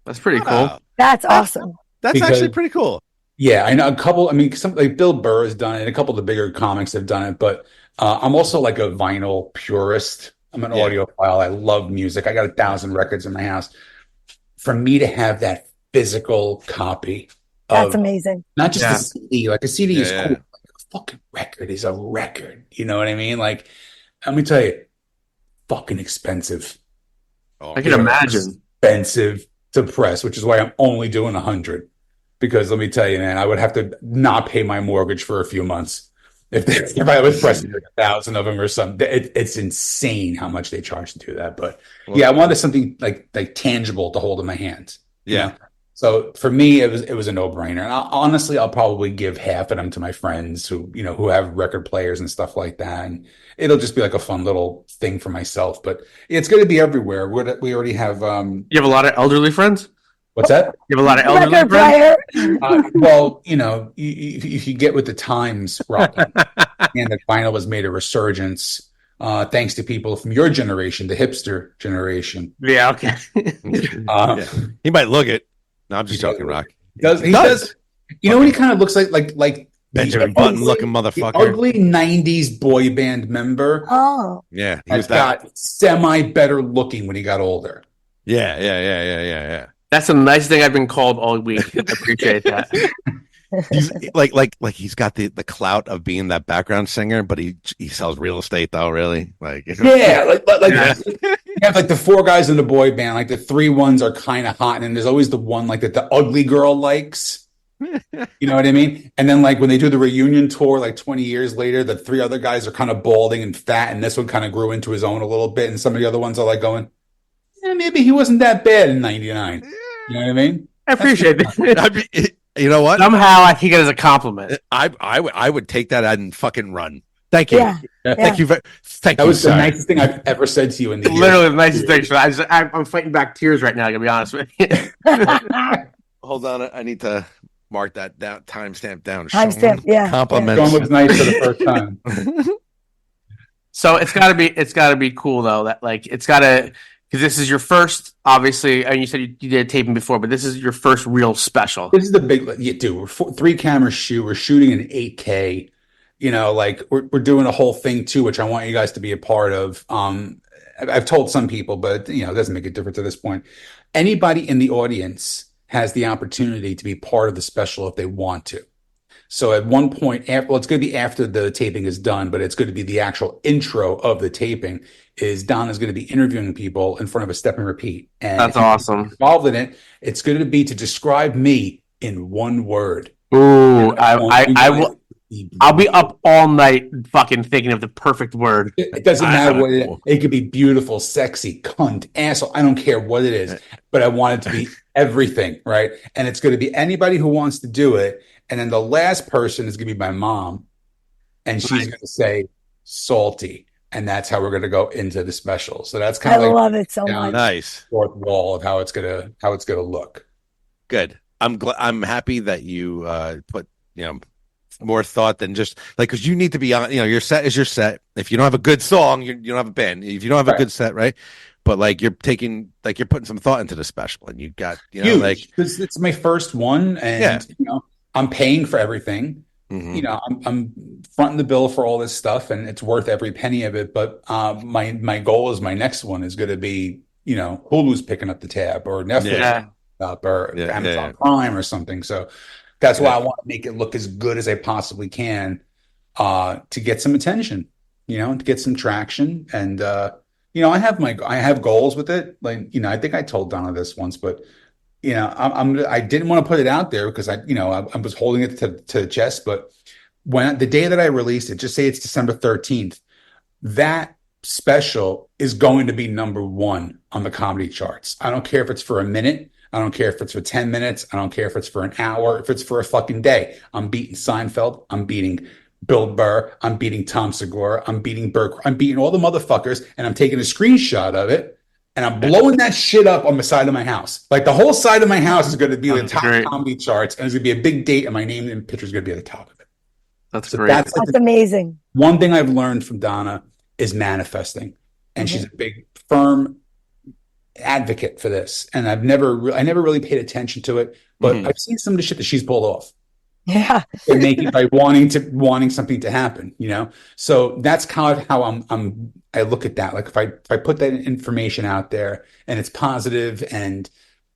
That's pretty cool. That's awesome. That's actually pretty cool. Yeah, I know a couple. I mean, like Bill Burr has done it. A couple of the bigger comics have done it. But I'm also like a vinyl purist. I'm an audiophile. I love music. I got 1,000 records in my house. For me to have that physical copy, that's amazing. Not just a CD. Like a CD is cool. Fucking record is a record. You know what I mean? Like, let me tell you, fucking expensive. I can imagine. Expensive to press, which is why I'm only doing 100. because let me tell you, man, I would have to not pay my mortgage for a few months if I was pressing like 1,000 of them or something. It's insane how much they charge to do that. But yeah, I wanted something like tangible to hold in my hands. Yeah. You know? So for me, it was a no brainer. And honestly, I'll probably give half of them to my friends who have record players and stuff like that. And it'll just be like a fun little thing for myself. But it's going to be everywhere. We already have. You have a lot of elderly friends? What's that? You have a lot of elderly Record friends? player. Well, if you get with the times, Rocky, and the vinyl has made a resurgence, thanks to people from your generation, the hipster generation. Yeah, okay. He might look it. No, I'm just joking, Rock. He does. You know what he kind of looks like Benjamin Button looking motherfucker. The ugly 90s boy band member. Oh. Yeah, he Has was that. got semi better looking when he got older. Yeah. That's the nicest thing I've been called all week. I appreciate that. He's like he's got the clout of being that background singer, but he sells real estate though, really. Like yeah, you have like the four guys in the boy band, like the three ones are kind of hot, and there's always the one like that the ugly girl likes. You know what I mean? And then like when they do the reunion tour, like 20 years later, the three other guys are kind of balding and fat, and this one kind of grew into his own a little bit, and some of the other ones are like going, maybe he wasn't that bad in '99. You know what I mean? I appreciate that. You know what? Somehow I take it as a compliment. I would take that and fucking run. Thank you. Yeah. Thank you. Thank That you. was the nicest thing I've ever said to you in the year. Literally the nicest thing. So I'm fighting back tears right now, I gotta be honest with you. Hold on, I need to mark that down, timestamp down. Timestamp, yeah. Compliments. Sean was nice for the first time. So it's gotta be cool though. That like it's gotta, because this is your first, obviously, and you said you did taping before, but this is your first real special. This is the big, dude. We're 3-camera shoot. We're shooting in 8K. Like we're doing a whole thing too, which I want you guys to be a part of. I've told some people, but it doesn't make a difference at this point. Anybody in the audience has the opportunity to be part of the special if they want to. So at one point, it's going to be after the taping is done, but it's going to be the actual intro of the taping. Is Donna's going to be interviewing people in front of a step and repeat. And that's awesome. Involved in it, it's going to be to describe me in one word. Ooh, I will. I'll be up all night fucking thinking of the perfect word. It doesn't matter what it is. It could be beautiful, sexy, cunt, asshole. I don't care what it is, but I want it to be everything, right? And it's going to be anybody who wants to do it. And then the last person is going to be my mom. And she's going to say salty. And that's how we're going to go into the special. So that's kind of like, love it so much. Nice. Fourth wall of how it's going to look. Good. I'm happy that you put, more thought than just like, because you need to be on, your set is your set. If you don't have a good song, you don't have a band. If you don't have a good set, right? But like you're putting some thought into the special, and you got huge, like it's my first one, and I'm paying for everything. Mm-hmm. I'm fronting the bill for all this stuff, and it's worth every penny of it. But my goal is my next one is going to be Hulu's picking up the tab, or Netflix up, or Amazon Prime or something. So that's why I want to make it look as good as I possibly can to get some attention, to get some traction. And I have goals with it. Like I think I told Donna this once, but I didn't want to put it out there because I was holding it to the chest. But when the day that I released it, just say it's December 13th, that special is going to be number 1 on the comedy charts. I don't care if it's for a minute. I don't care if it's for 10 minutes. I don't care if it's for an hour, if it's for a fucking day. I'm beating Seinfeld. I'm beating Bill Burr. I'm beating Tom Segura. I'm beating Burke. I'm beating all the motherfuckers, and I'm taking a screenshot of it, and I'm blowing that shit up on the side of my house. Like the whole side of my house is going to be the top comedy charts, and there's going to be a big date, and my name and picture is going to be at the top of it. That's great. That's amazing. One thing I've learned from Donna is manifesting, and she's a big, firm advocate for this, and I never really paid attention to it, but I've seen some of the shit that she's pulled off. Yeah, and make it by wanting something to happen, So that's kind of how I look at that. Like if I put that information out there and it's positive and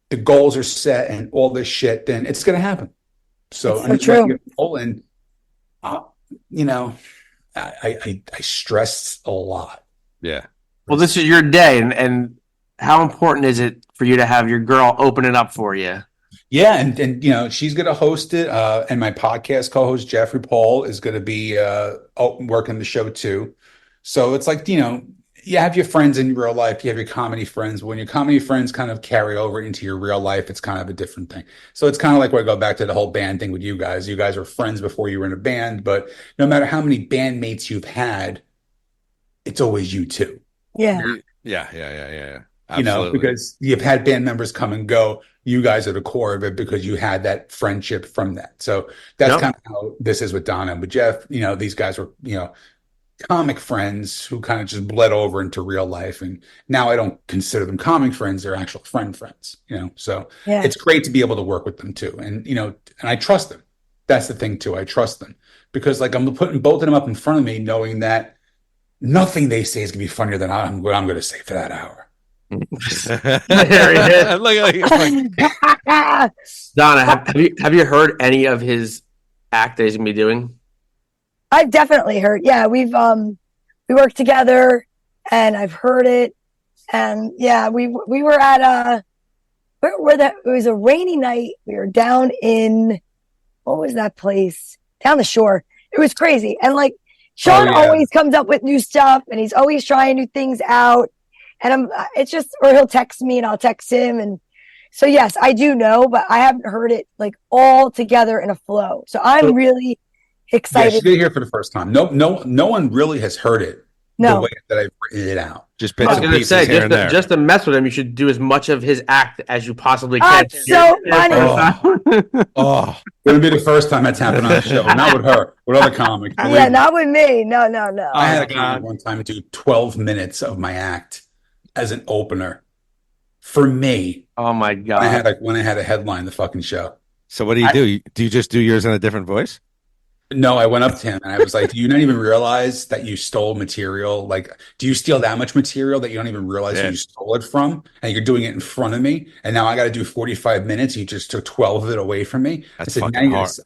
the goals are set and all this shit, then it's going to happen. So true. And I stress a lot. Yeah. Well, this is your day, and how important is it for you to have your girl open it up for you? Yeah, and she's going to host it, and my podcast co-host Jeffrey Paul is going to be working the show too. So it's like, you have your friends in real life, you have your comedy friends. When your comedy friends kind of carry over into your real life, it's kind of a different thing. So it's kind of like where I go back to the whole band thing with you guys. You guys were friends before you were in a band, but no matter how many bandmates you've had, it's always you two. Yeah. Yeah. Absolutely. Because you've had band members come and go. You guys are the core of it because you had that friendship from that. So that's kind of how this is with Donna and with Jeff. These guys were, comic friends who kind of just bled over into real life. And now I don't consider them comic friends. They're actual friends, so it's great to be able to work with them too. And, and I trust them. That's the thing too. I trust them because like I'm putting both of them up in front of me, knowing that nothing they say is going to be funnier than what I'm going to say for that hour. Donna, have you heard any of his act that he's gonna be doing? I've definitely heard. Yeah, we worked together, and I've heard it. And yeah, we were at it was a rainy night. We were down in what was that place? Down the shore. It was crazy, and like Sean always comes up with new stuff, and he's always trying new things out. And or he'll text me and I'll text him. And so, yes, I do know, but I haven't heard it like all together in a flow. So I'm really excited. Yeah, she's going to hear it for the first time. No one really has heard it the way that I've written it out. Just bits and pieces here and there. Just to mess with him, you should do as much of his act as you possibly can. So funny. It's going to be the first time that's happened on the show. Not with her, with other comics. Yeah, not with me. No. I had a comic one time do 12 minutes of my act as an opener for me. Oh my God. When I had a headline the fucking show. So what do? Do you just do yours in a different voice? No, I went up to him and I was like, do you not even realize that you stole material? Like, do you steal that much material that you don't even realize who you stole it from? And you're doing it in front of me. And now I got to do 45 minutes. You just took 12 of it away from me. That's I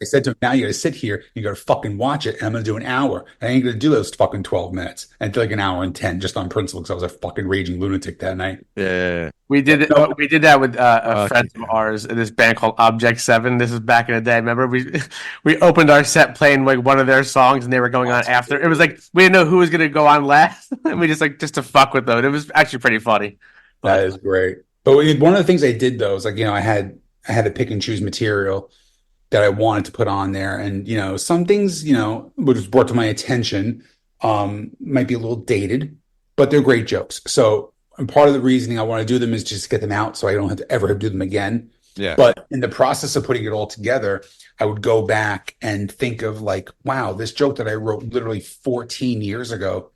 said to him, now you got to sit here. You got to fucking watch it. And I'm going to do an hour. And I ain't going to do those fucking 12 minutes. And I did like an hour and 10 just on principle because I was a fucking raging lunatic that night. Yeah. We did it. We did that with a friend of ours in this band called Object 7. This was back in the day. Remember, we opened our set playing like one of their songs, and they were going on after. It was like we didn't know who was going to go on last, and we just to fuck with them. It was actually pretty funny. That is great. But one of the things I did though is like I had to pick and choose material that I wanted to put on there, and some things which was brought to my attention might be a little dated, but they're great jokes. So. And part of the reasoning I want to do them is just get them out so I don't have to ever do them again. Yeah. But in the process of putting it all together, I would go back and think of like, wow, this joke that I wrote literally 14 years ago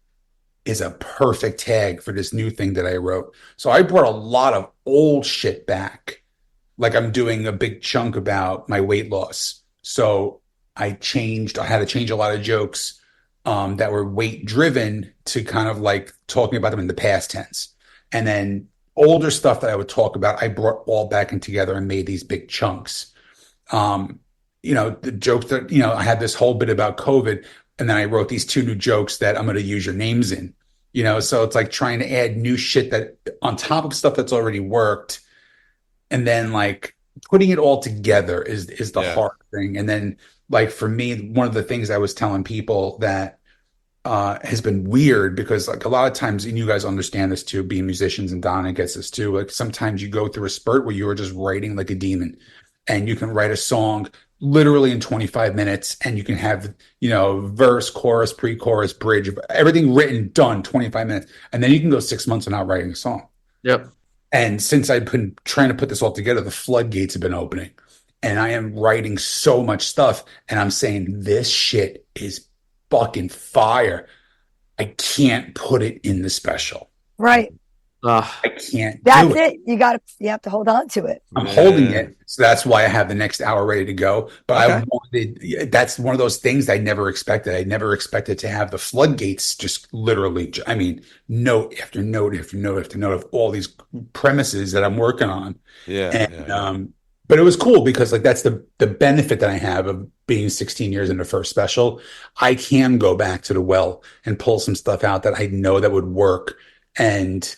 is a perfect tag for this new thing that I wrote. So I brought a lot of old shit back. Like I'm doing a big chunk about my weight loss. So I had to change a lot of jokes that were weight driven to kind of like talking about them in the past tense. And then older stuff that I would talk about, I brought all back in together and made these big chunks. The jokes that, I had this whole bit about COVID, and then I wrote these 2 new jokes that I'm going to use your names in, so it's like trying to add new shit that on top of stuff that's already worked. And then like putting it all together is the hard thing. And then like for me, one of the things I was telling people that has been weird because like a lot of times, and you guys understand this too, being musicians, and Donna gets this too, like sometimes you go through a spurt where you are just writing like a demon, and you can write a song literally in 25 minutes and you can have verse, chorus, pre-chorus, bridge, everything written, done, 25 minutes, and then you can go 6 months without writing a song. Yep. And since I've been trying to put this all together, the floodgates have been opening, and I am writing so much stuff, and I'm saying this shit is fucking fire. I can't put it in the special. Right. I can't. That's it. You have to hold on to it. I'm holding it. So that's why I have the next hour ready to go. But that's one of those things I never expected. I never expected to have the floodgates just literally, note after note after note after note of all these premises that I'm working on. But it was cool because like that's the benefit that I have of being 16 years in the first special. I can go back to the well and pull some stuff out that I know that would work and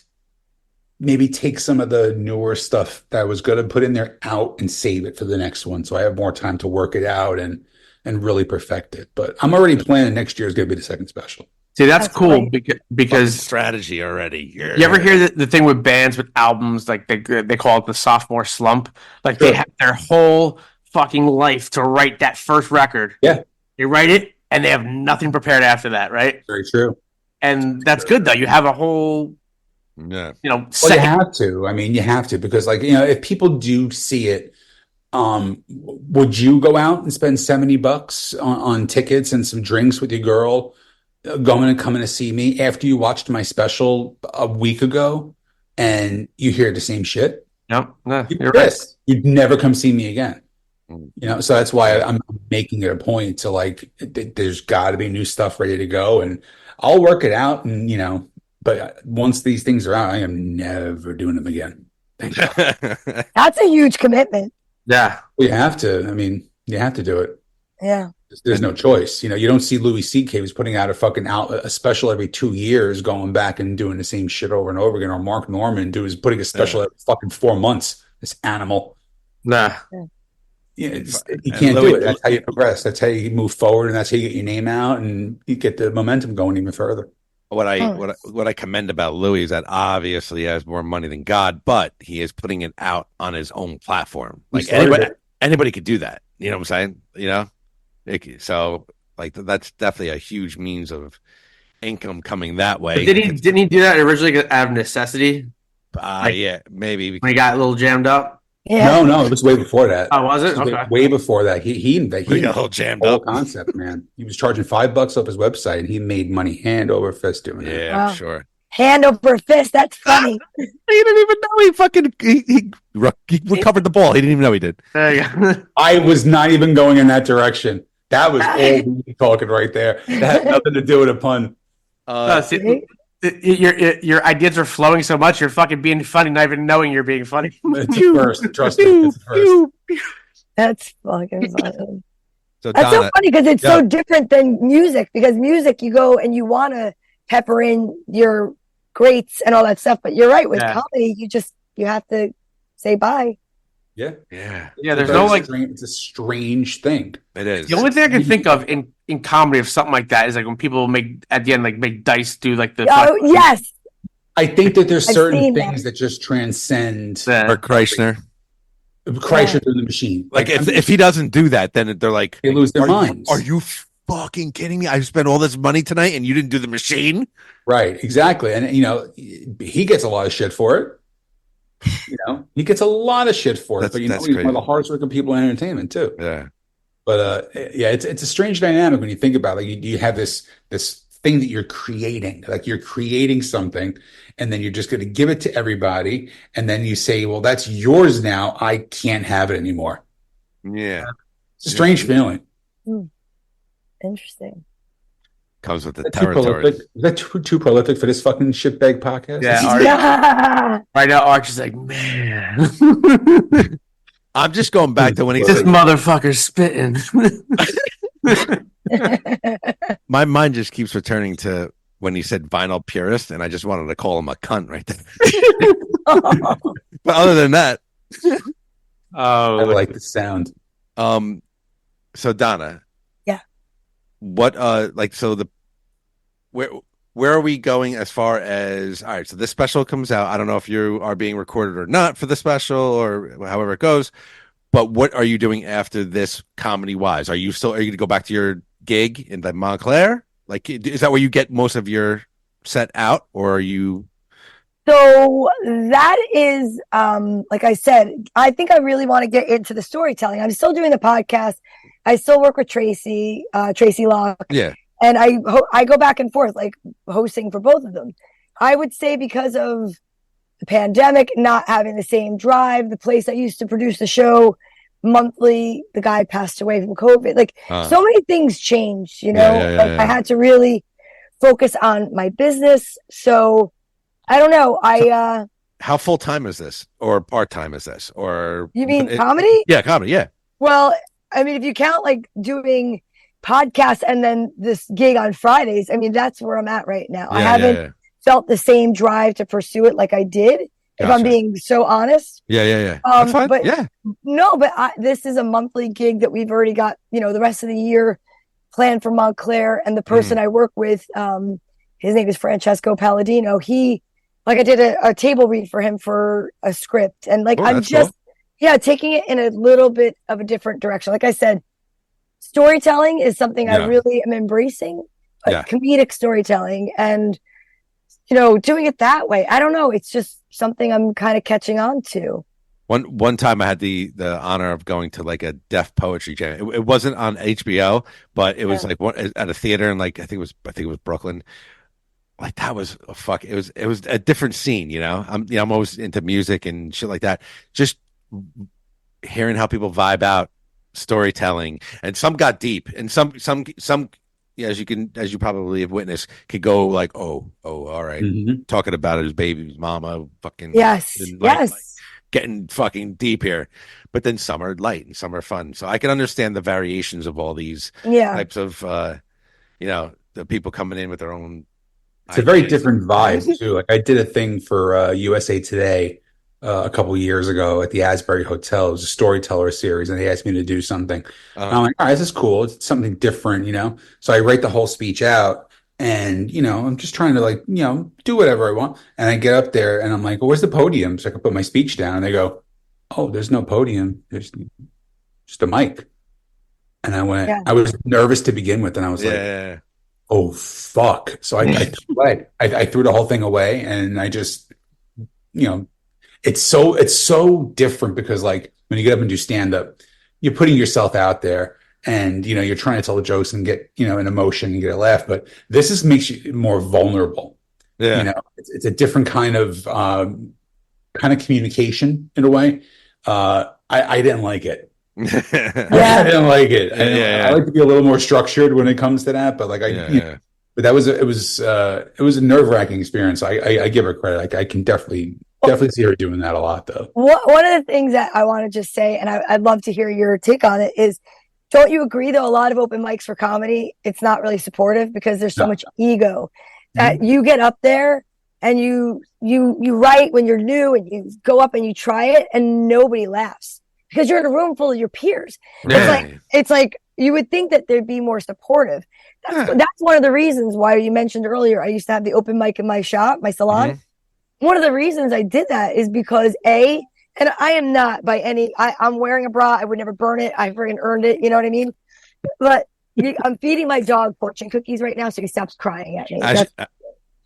maybe take some of the newer stuff that I was going to put in there out and save it for the next one, so I have more time to work it out and really perfect it. But I'm already planning next year is going to be the second special. See, that's cool because strategy already. You ever hear the thing with bands with albums, like they call it the sophomore slump? Like Sure. they have their whole fucking life to write that first record. Yeah. They write it and they have nothing prepared after that, right? Very true. And that's good though. You have a whole, Yeah. Well, you have to. I mean, you have to, because like, if people do see it, would you go out and spend $70 on tickets and some drinks with your girl, going and coming to see me after you watched my special a week ago and you hear the same shit? No, you're right. right. You'd never come see me again. So that's why I'm making it a point to like, there's got to be new stuff ready to go, and I'll work it out. And, but once these things are out, I am never doing them again. That's a huge commitment. Yeah. You have to. I mean, you have to do it. Yeah. There's no choice. You don't see Louis C.K. was putting out a special every 2 years, going back and doing the same shit over and over again. Or Mark Norman is putting a special every fucking 4 months. This animal. Nah. You can't do it. That's how you progress. That's how you move forward, and that's how you get your name out and you get the momentum going even further. What I commend about Louis is that obviously he has more money than God, but he is putting it out on his own platform. Like anybody could do that. You know what I'm saying? So like that's definitely a huge means of income coming that way. But didn't he do that originally out of necessity? Yeah, maybe when he got a little jammed up. Yeah. No, it was way before that. Oh, was it? Okay. Way before that. He got a little jammed up. Concept, man. He was charging $5 off his website, and he made money hand over fist doing it. Yeah, wow. Sure. Hand over fist. That's funny. He didn't even know he fucking he recovered the ball. He didn't even know he did. There you go. I was not even going in that direction. That was old talking right there. That had nothing to do with a pun. Your ideas are flowing so much, you're fucking being funny, not even knowing you're being funny. It's a first. Trust me. It's a first. That's fucking funny. So That's so funny because it's so different than music. Because music, you go and you want to pepper in your greats and all that stuff. But you're right, with comedy, you have to say bye. Yeah. There's no like. It's a strange thing. It is. The only thing I can think of in comedy of something like that is like when people make at the end like make Dice do like the. Yes. I think that there's certain things that just transcend. Or Kreischer. Kreischer through the machine. Like if he doesn't do that, then they're like they lose their minds. Are you fucking kidding me? I spent all this money tonight and you didn't do the machine? Right. Exactly. And he gets a lot of shit for it. He gets a lot of shit for it, but he's one of the hardest working people in entertainment too. Yeah. But it's a strange dynamic when you think about it. Like you have this thing that you're creating, like you're creating something, and then you're just going to give it to everybody, and then you say, "Well, that's yours now. I can't have it anymore." Yeah, it's a strange feeling. Interesting. Comes with the territory. Is that too prolific for this fucking shitbag podcast? Yeah. Right now, Arch is like, man. I'm just going back to when he this said, motherfucker's spitting. My mind just keeps returning to when he said vinyl purist, and I just wanted to call him a cunt right there. But other than that, I like the sound. So Donna, what where are we going as far as, all right, so this special comes out. I don't know if you are being recorded or not for the special or however it goes, but what are you doing after this comedy wise? Are you going to go back to your gig in the Montclair? Like, is that where you get most of your set out, or are you? So that is, like I said, I think I really want to get into the storytelling. I'm still doing the podcast. I still work with Tracy Locke. Yeah. And I go back and forth, like hosting for both of them. I would say because of the pandemic, not having the same drive, the place I used to produce the show monthly, the guy passed away from COVID. Like so many things changed, I had to really focus on my business. So I don't know. How full time is this, or part time is this, or you mean comedy? Yeah, comedy. Yeah. Well, I mean, if you count like doing podcasts and then this gig on Fridays, I mean, that's where I'm at right now. I haven't felt the same drive to pursue it like I did if I'm being so honest. Yeah. That's fine. But yeah. No, but this is a monthly gig that we've already got, the rest of the year planned for Montclair. And the person I work with, his name is Francesco Palladino. I did a table read for him for a script. And I'm just, taking it in a little bit of a different direction. Like I said, storytelling is something I really am embracing, but comedic storytelling and, doing it that way. I don't know. It's just something I'm kind of catching on to. One time I had the honor of going to a deaf poetry jam. It wasn't on HBO, but it was at a theater in I think it was Brooklyn. That was it was a different scene, I'm always into music and shit like that. Just hearing how people vibe out storytelling, and some got deep, and some as you probably have witnessed, could go oh, all right, talking about his baby's mama, fucking getting fucking deep here. But then some are light and some are fun, so I can understand the variations of all these types of the people coming in with their own. It's a very different vibe too. I did a thing for USA Today a couple years ago at the Asbury Hotel. It was a storyteller series, and they asked me to do something. And I'm like, all right, this is cool. It's something different, So I write the whole speech out, and I'm just trying to do whatever I want. And I get up there, and I'm like, well, where's the podium so I can put my speech down? And they go, oh, there's no podium. There's just a mic. And I went. I was nervous to begin with, and I was like, oh fuck. So I threw the whole thing away, and I just it's so different because when you get up and do stand up, you're putting yourself out there, and you're trying to tell the jokes and get an emotion and get a laugh. But this makes you more vulnerable. It's a different kind of communication in a way. I didn't like it. I didn't like it. I like to be a little more structured when it comes to that, but but that was it was a nerve-wracking experience. I give her credit. I can definitely see her doing that a lot, though. One of the things that I want to just say, and I'd love to hear your take on it, is, don't you agree, though, a lot of open mics for comedy, it's not really supportive because there's so much ego that you get up there and you write when you're new and you go up and you try it and nobody laughs because you're in a room full of your peers. It's like you would think that they'd be more supportive. That's one of the reasons why you mentioned earlier, I used to have the open mic in my shop, my salon. One of the reasons I did that is because and I am not by any, I'm wearing a bra. I would never burn it. I freaking earned it. You know what I mean? But I'm feeding my dog fortune cookies right now, so he stops crying at me.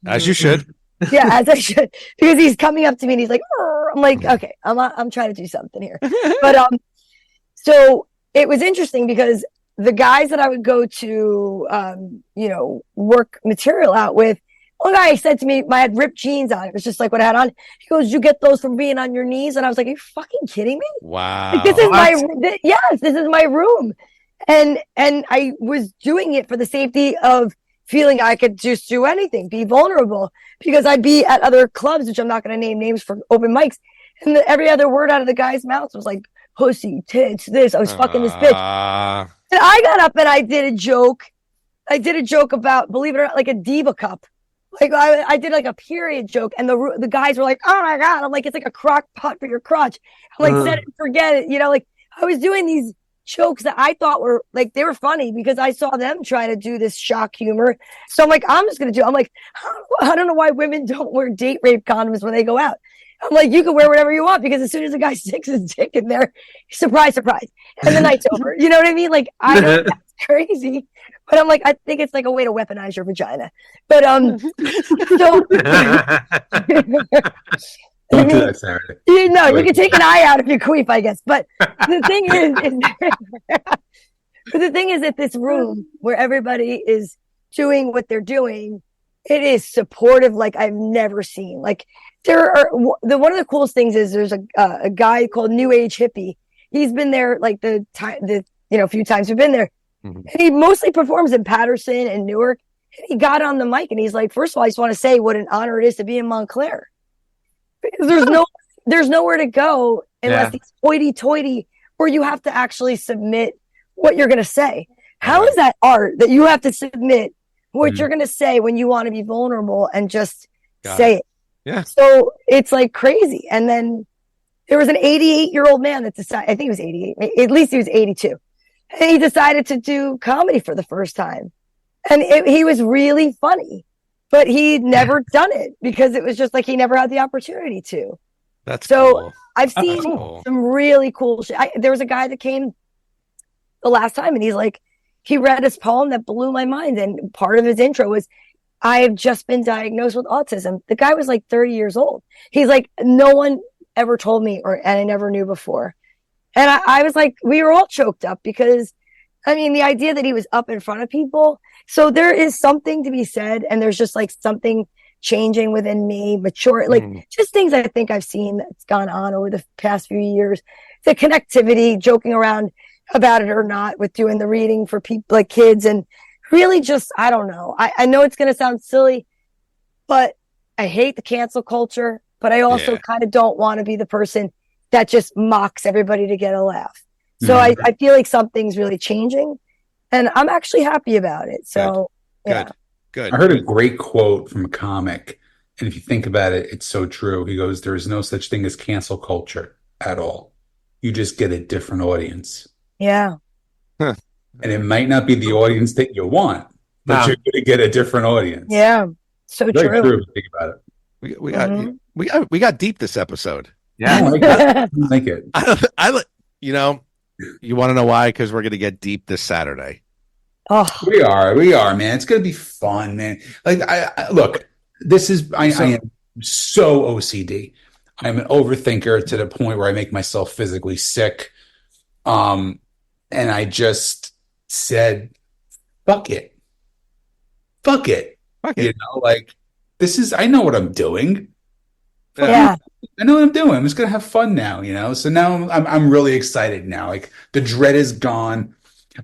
As you should. Yeah, as I should, because he's coming up to me and he's like, "Arr." I'm like, okay, I'm trying to do something here. But so it was interesting because the guys that I would go to, work material out with, one guy said to me, I had ripped jeans on. It was just like what I had on. He goes, you get those from being on your knees? And I was like, are you fucking kidding me? Wow. This is my room. And I was doing it for the safety of feeling I could just do anything, be vulnerable, because I'd be at other clubs, which I'm not going to name names for open mics. And every other word out of the guy's mouth was like, pussy, tits, this. I was fucking this bitch. And I got up and I did a joke. About, believe it or not, like a diva cup. I did a period joke, and the guys were like, "Oh my god!" I'm like, "It's like a crock pot for your crotch." I'm like, "Set it and forget it." I was doing these jokes that I thought were they were funny because I saw them trying to do this shock humor. So I'm like, I'm just gonna do. I'm like, I don't know why women don't wear date rape condoms when they go out. I'm like, you can wear whatever you want because as soon as a guy sticks his dick in there, surprise, surprise, and the night's over. You know what I mean? I know that's crazy. But I'm like, I think it's a way to weaponize your vagina. But Don't do that, Saturday. You can take an eye out if you queef, I guess. But the thing is that this room where everybody is doing what they're doing, it is supportive like I've never seen. There are one of the coolest things is there's a guy called New Age Hippie. He's been there a few times we've been there. And he mostly performs in Patterson and Newark. He got on the mic and he's like, first of all, I just want to say what an honor it is to be in Montclair. Because there's nowhere to go unless it's hoity-toity where you have to actually submit what you're going to say. How is that art that you have to submit what you're going to say when you want to be vulnerable and just say it? Yeah. So it's like crazy. And then there was an 88-year-old man that decided, I think he was 88, at least he was 82. And he decided to do comedy for the first time. And he was really funny, but he'd never done it because it was just like he never had the opportunity to. That's so cool. I've seen some really cool shit. There was a guy that came the last time and he's like, he read his poem that blew my mind. And part of his intro was, I've just been diagnosed with autism. The guy was like 30 years old. He's like, no one ever told me and I never knew before. And I was like, we were all choked up because, I mean, the idea that he was up in front of people. So there is something to be said. And there's just like something changing within me, mature, like just things I think I've seen that's gone on over the past few years. The connectivity, joking around about it or not with doing the reading for people like kids and really just, I don't know. I know it's going to sound silly, but I hate the cancel culture, but I also kind of don't want to be the person that just mocks everybody to get a laugh. So I feel like something's really changing and I'm actually happy about it. So Good. I heard a great quote from a comic. And if you think about it, it's so true. He goes, there is no such thing as cancel culture at all. You just get a different audience. Yeah. And it might not be the audience that you want, but you're going to get a different audience. Yeah. So very true. Think about it. We got deep this episode. Yeah. I like it. You know, you want to know why? Because we're going to get deep this Saturday. Oh, we are, man. It's going to be fun, man. Like, I look, I am so OCD. I'm an overthinker to the point where I make myself physically sick. And I just said, fuck it. You know, like, I know what I'm doing. Yeah. I know what I'm doing. I'm just going to have fun now, you know? So now I'm really excited now. Like, the dread is gone.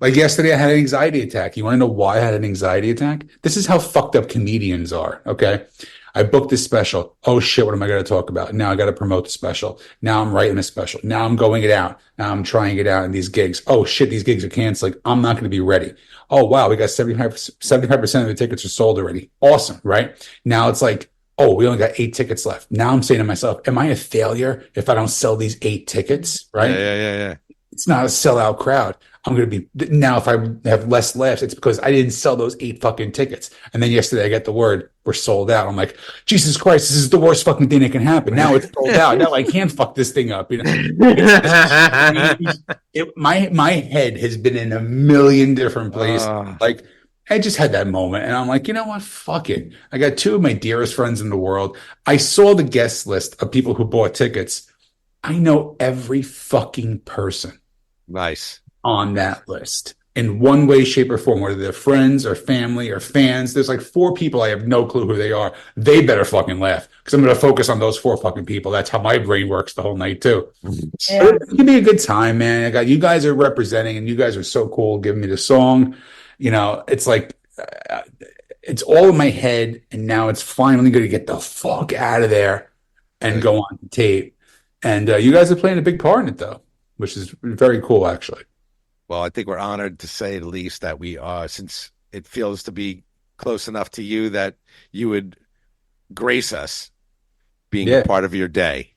Like yesterday, I had an anxiety attack. You want to know why I had an anxiety attack? This is how fucked up comedians are, okay? I booked this special. Oh, shit, what am I going to talk about? Now I got to promote the special. Now I'm writing a special. Now I'm going it out. Now I'm trying it out in these gigs. Oh, shit, these gigs are canceling. I'm not going to be ready. Oh, wow, we got 75% of the tickets are sold already. Awesome, right? Now it's like, oh, we only got 8 tickets left. Now I'm saying to myself, am I a failure if I don't sell these 8 tickets, right? Yeah. It's not a sellout crowd. I'm going to be now. If I have less laughs, it's because I didn't sell those 8 fucking tickets. And then yesterday I got the word we're sold out. I'm like, Jesus Christ, this is the worst fucking thing that can happen. Now it's sold out. Now I can't fuck this thing up. You know, my head has been in a million different places. Like I just had that moment, and I'm like, you know what? Fuck it. I got 2 of my dearest friends in the world. I saw the guest list of people who bought tickets. I know every fucking person. Nice. On that list in one way, shape, or form, whether they're friends or family or fans. There's like 4 people I have no clue who they are. They better fucking laugh because I'm going to focus on those 4 fucking people. That's how my brain works the whole night too. So it's gonna be a good time, man. I got you guys are representing, and you guys are so cool giving me the song. You know, it's like it's all in my head, and now it's finally going to get the fuck out of there and go on tape. And you guys are playing a big part in it, though, which is very cool, actually. Well, I think we're honored to say the least that we are, since it feels to be close enough to you that you would grace us being a part of your day.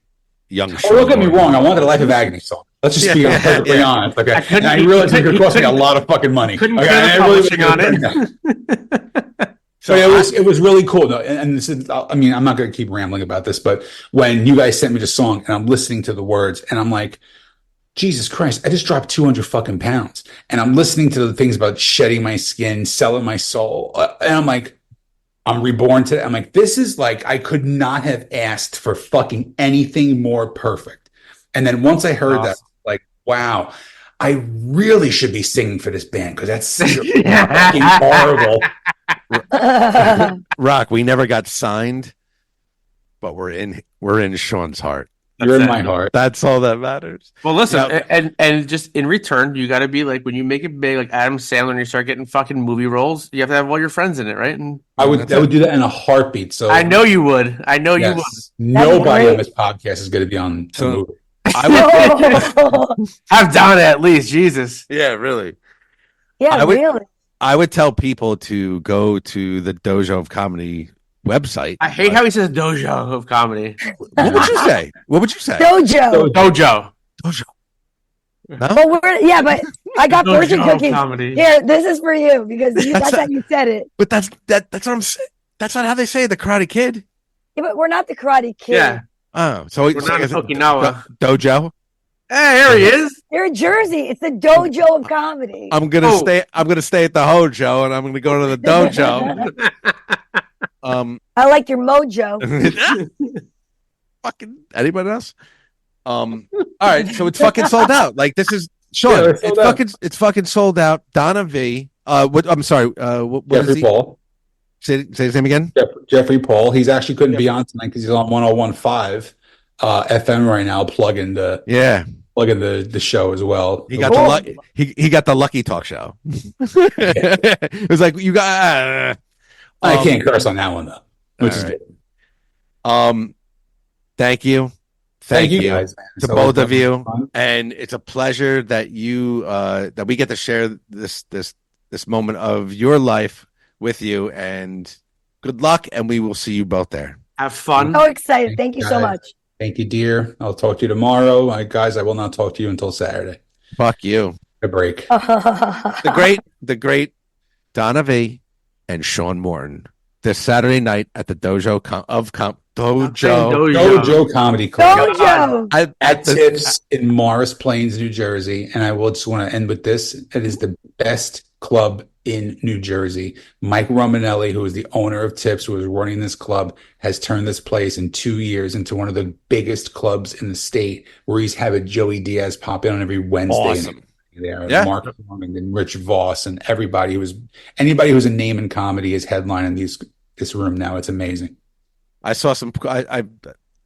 Young. Oh, don't get me wrong. I wanted a Life of Agony song. Let's just be perfectly honest. Okay. And I realized it could cost me a lot of fucking money. Couldn't publishing on it. So it was really cool. No, and this is, I mean, I'm not going to keep rambling about this, but when you guys sent me the song and I'm listening to the words and I'm like, Jesus Christ, I just dropped 200 fucking pounds. And I'm listening to the things about shedding my skin, selling my soul. And I'm like, I'm reborn today. I'm like, this is like, I could not have asked for fucking anything more perfect. And then once I heard that, like, wow, I really should be singing for this band because that's fucking horrible. Rock, we never got signed, but we're in Sean's heart. You're in my heart. That's all that matters. Well, listen, and just in return, you got to be like, when you make it big, like Adam Sandler, and you start getting fucking movie roles, you have to have all your friends in it, right? And I would do that in a heartbeat. So I know you would. You would. Nobody on this podcast is going to be on the movie. I would have done it at least. Jesus. Yeah, really. Yeah, really. I would tell people to go to the Dojo of Comedy website. I hate how he says Dojo of Comedy. What would you say? What would you say? Dojo. Dojo. Dojo. No? But but I got Dojo fortune of cookies. Comedy. Here, this is for you because that's how you said it. But that's what I'm saying. That's not how they say it, the Karate Kid. Yeah, but we're not the Karate Kid. Yeah. Oh, so We're not in Okinawa. Dojo. Hey, here he is. You're in Jersey. It's the Dojo of Comedy. I'm gonna stay at the Hojo, and I'm gonna go to the dojo. I like your mojo. Fucking anybody else? All right, so it's fucking sold out. Like this is Sean. It's fucking sold out. Donna Vee. What? I'm sorry. What Jeffrey is he? Paul. Say his name again. Jeffrey Paul. He's actually couldn't be on tonight because he's on 101.5 FM right now, plugging the show as well. He got he got the Lucky Talk show. It was like you got. I can't curse on that one though, which is good. Thank you. Thank you guys, to both of you, and it's a pleasure that you that we get to share this moment of your life with you. And good luck, and we will see you both there. Have fun. So excited! Thank you so much. Thank you, dear. I'll talk to you tomorrow, guys. I will not talk to you until Saturday. Fuck you. A break. the great Donna Vee and Sean Morton this Saturday night at the Dojo Comedy Club. Dojo. At Tips in Morris Plains, New Jersey. And I just want to end with this. It is the best club in New Jersey. Mike Romanelli, who is the owner of Tips, who is running this club, has turned this place in 2 years into one of the biggest clubs in the state, where he's having Joey Diaz pop in on every Wednesday. Awesome. There, yeah. Mark Norman and Rich Voss and anybody who's a name in comedy is headlining this room now. It's amazing. I saw some. I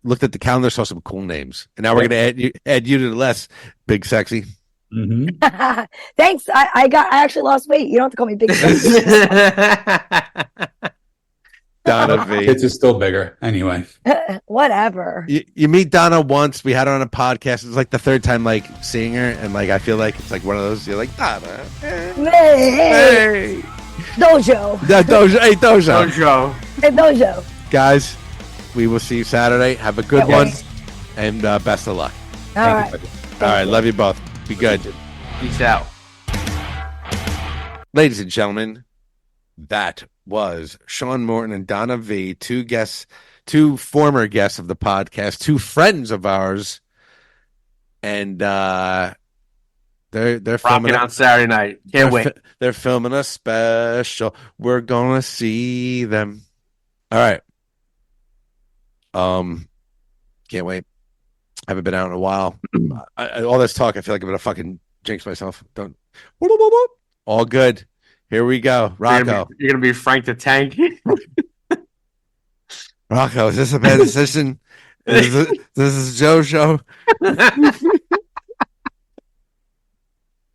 looked at the calendar, saw some cool names, and now we're going to add you to the list. Big Sexy. Mm-hmm. Thanks. I actually lost weight. You don't have to call me Big Sexy. Donna Vee. It's still bigger anyway. Whatever. You meet Donna once. We had her on a podcast. It's like the third time seeing her, and I feel like it's like one of those. You're like Donna. Hey. Dojo. Dojo. Hey, Dojo. Dojo. Hey, Dojo. Guys, we will see you Saturday. Have a good one, and best of luck. All right. All right. Love you both. Be good. Peace out. Ladies and gentlemen, that was Sean Morton and Donna Vee, two former guests of the podcast, two friends of ours, and they're filming on Saturday night. Can't wait. They're filming a special. We're gonna see them. All right. Can't wait. Haven't been out in a while. All this talk, I feel like I'm gonna fucking jinx myself. Don't. All good. Here we go. Rocco. You're gonna be Frank the Tank. Rocco, is this a bad decision? This is Joe's show.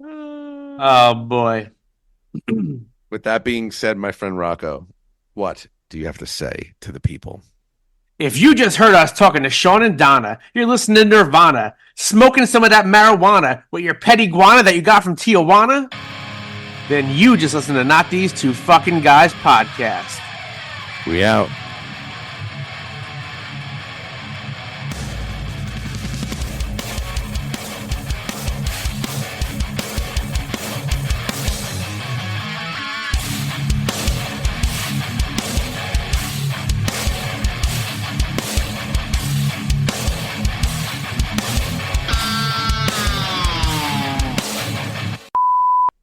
Oh boy. With that being said, my friend Rocco, what do you have to say to the people? If you just heard us talking to Sean and Donna, you're listening to Nirvana, smoking some of that marijuana with your pet iguana that you got from Tijuana, then you just listen to Not These Two Fucking Guys podcast. We out.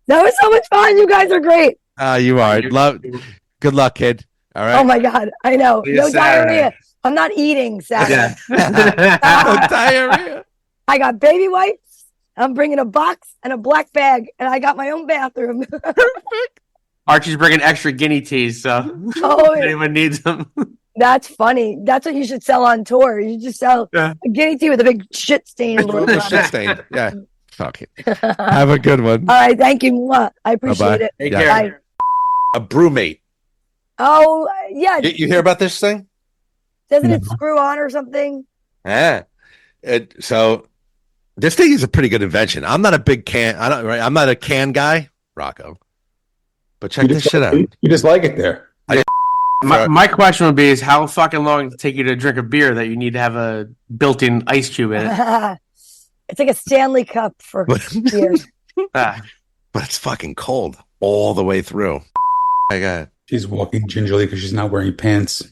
That was so much fun. You guys are great. You are. Good luck, kid. All right. Oh my God. I know. No diarrhea. I'm not eating Saturday. No diarrhea. I got baby wipes. I'm bringing a box and a black bag, and I got my own bathroom. Archie's bringing extra guinea teas, so if anyone needs them. That's funny. That's what you should sell on tour. You should just sell a guinea tea with a big shit stain. Shit stain. Yeah. Fuck it. Have a good one. All right. Thank you. I appreciate it. Take care. A brewmate. Oh, yeah. You hear about this thing? Doesn't it screw on or something? Yeah. So this thing is a pretty good invention. I'm not a big can. I'm not a can guy, Rocco. But check this shit out. You just like it there. My question would be: is how fucking long does it take you to drink a beer that you need to have a built-in ice cube in it? It's like a Stanley Cup for beer. But it's fucking cold all the way through. I got. She's walking gingerly because she's not wearing pants.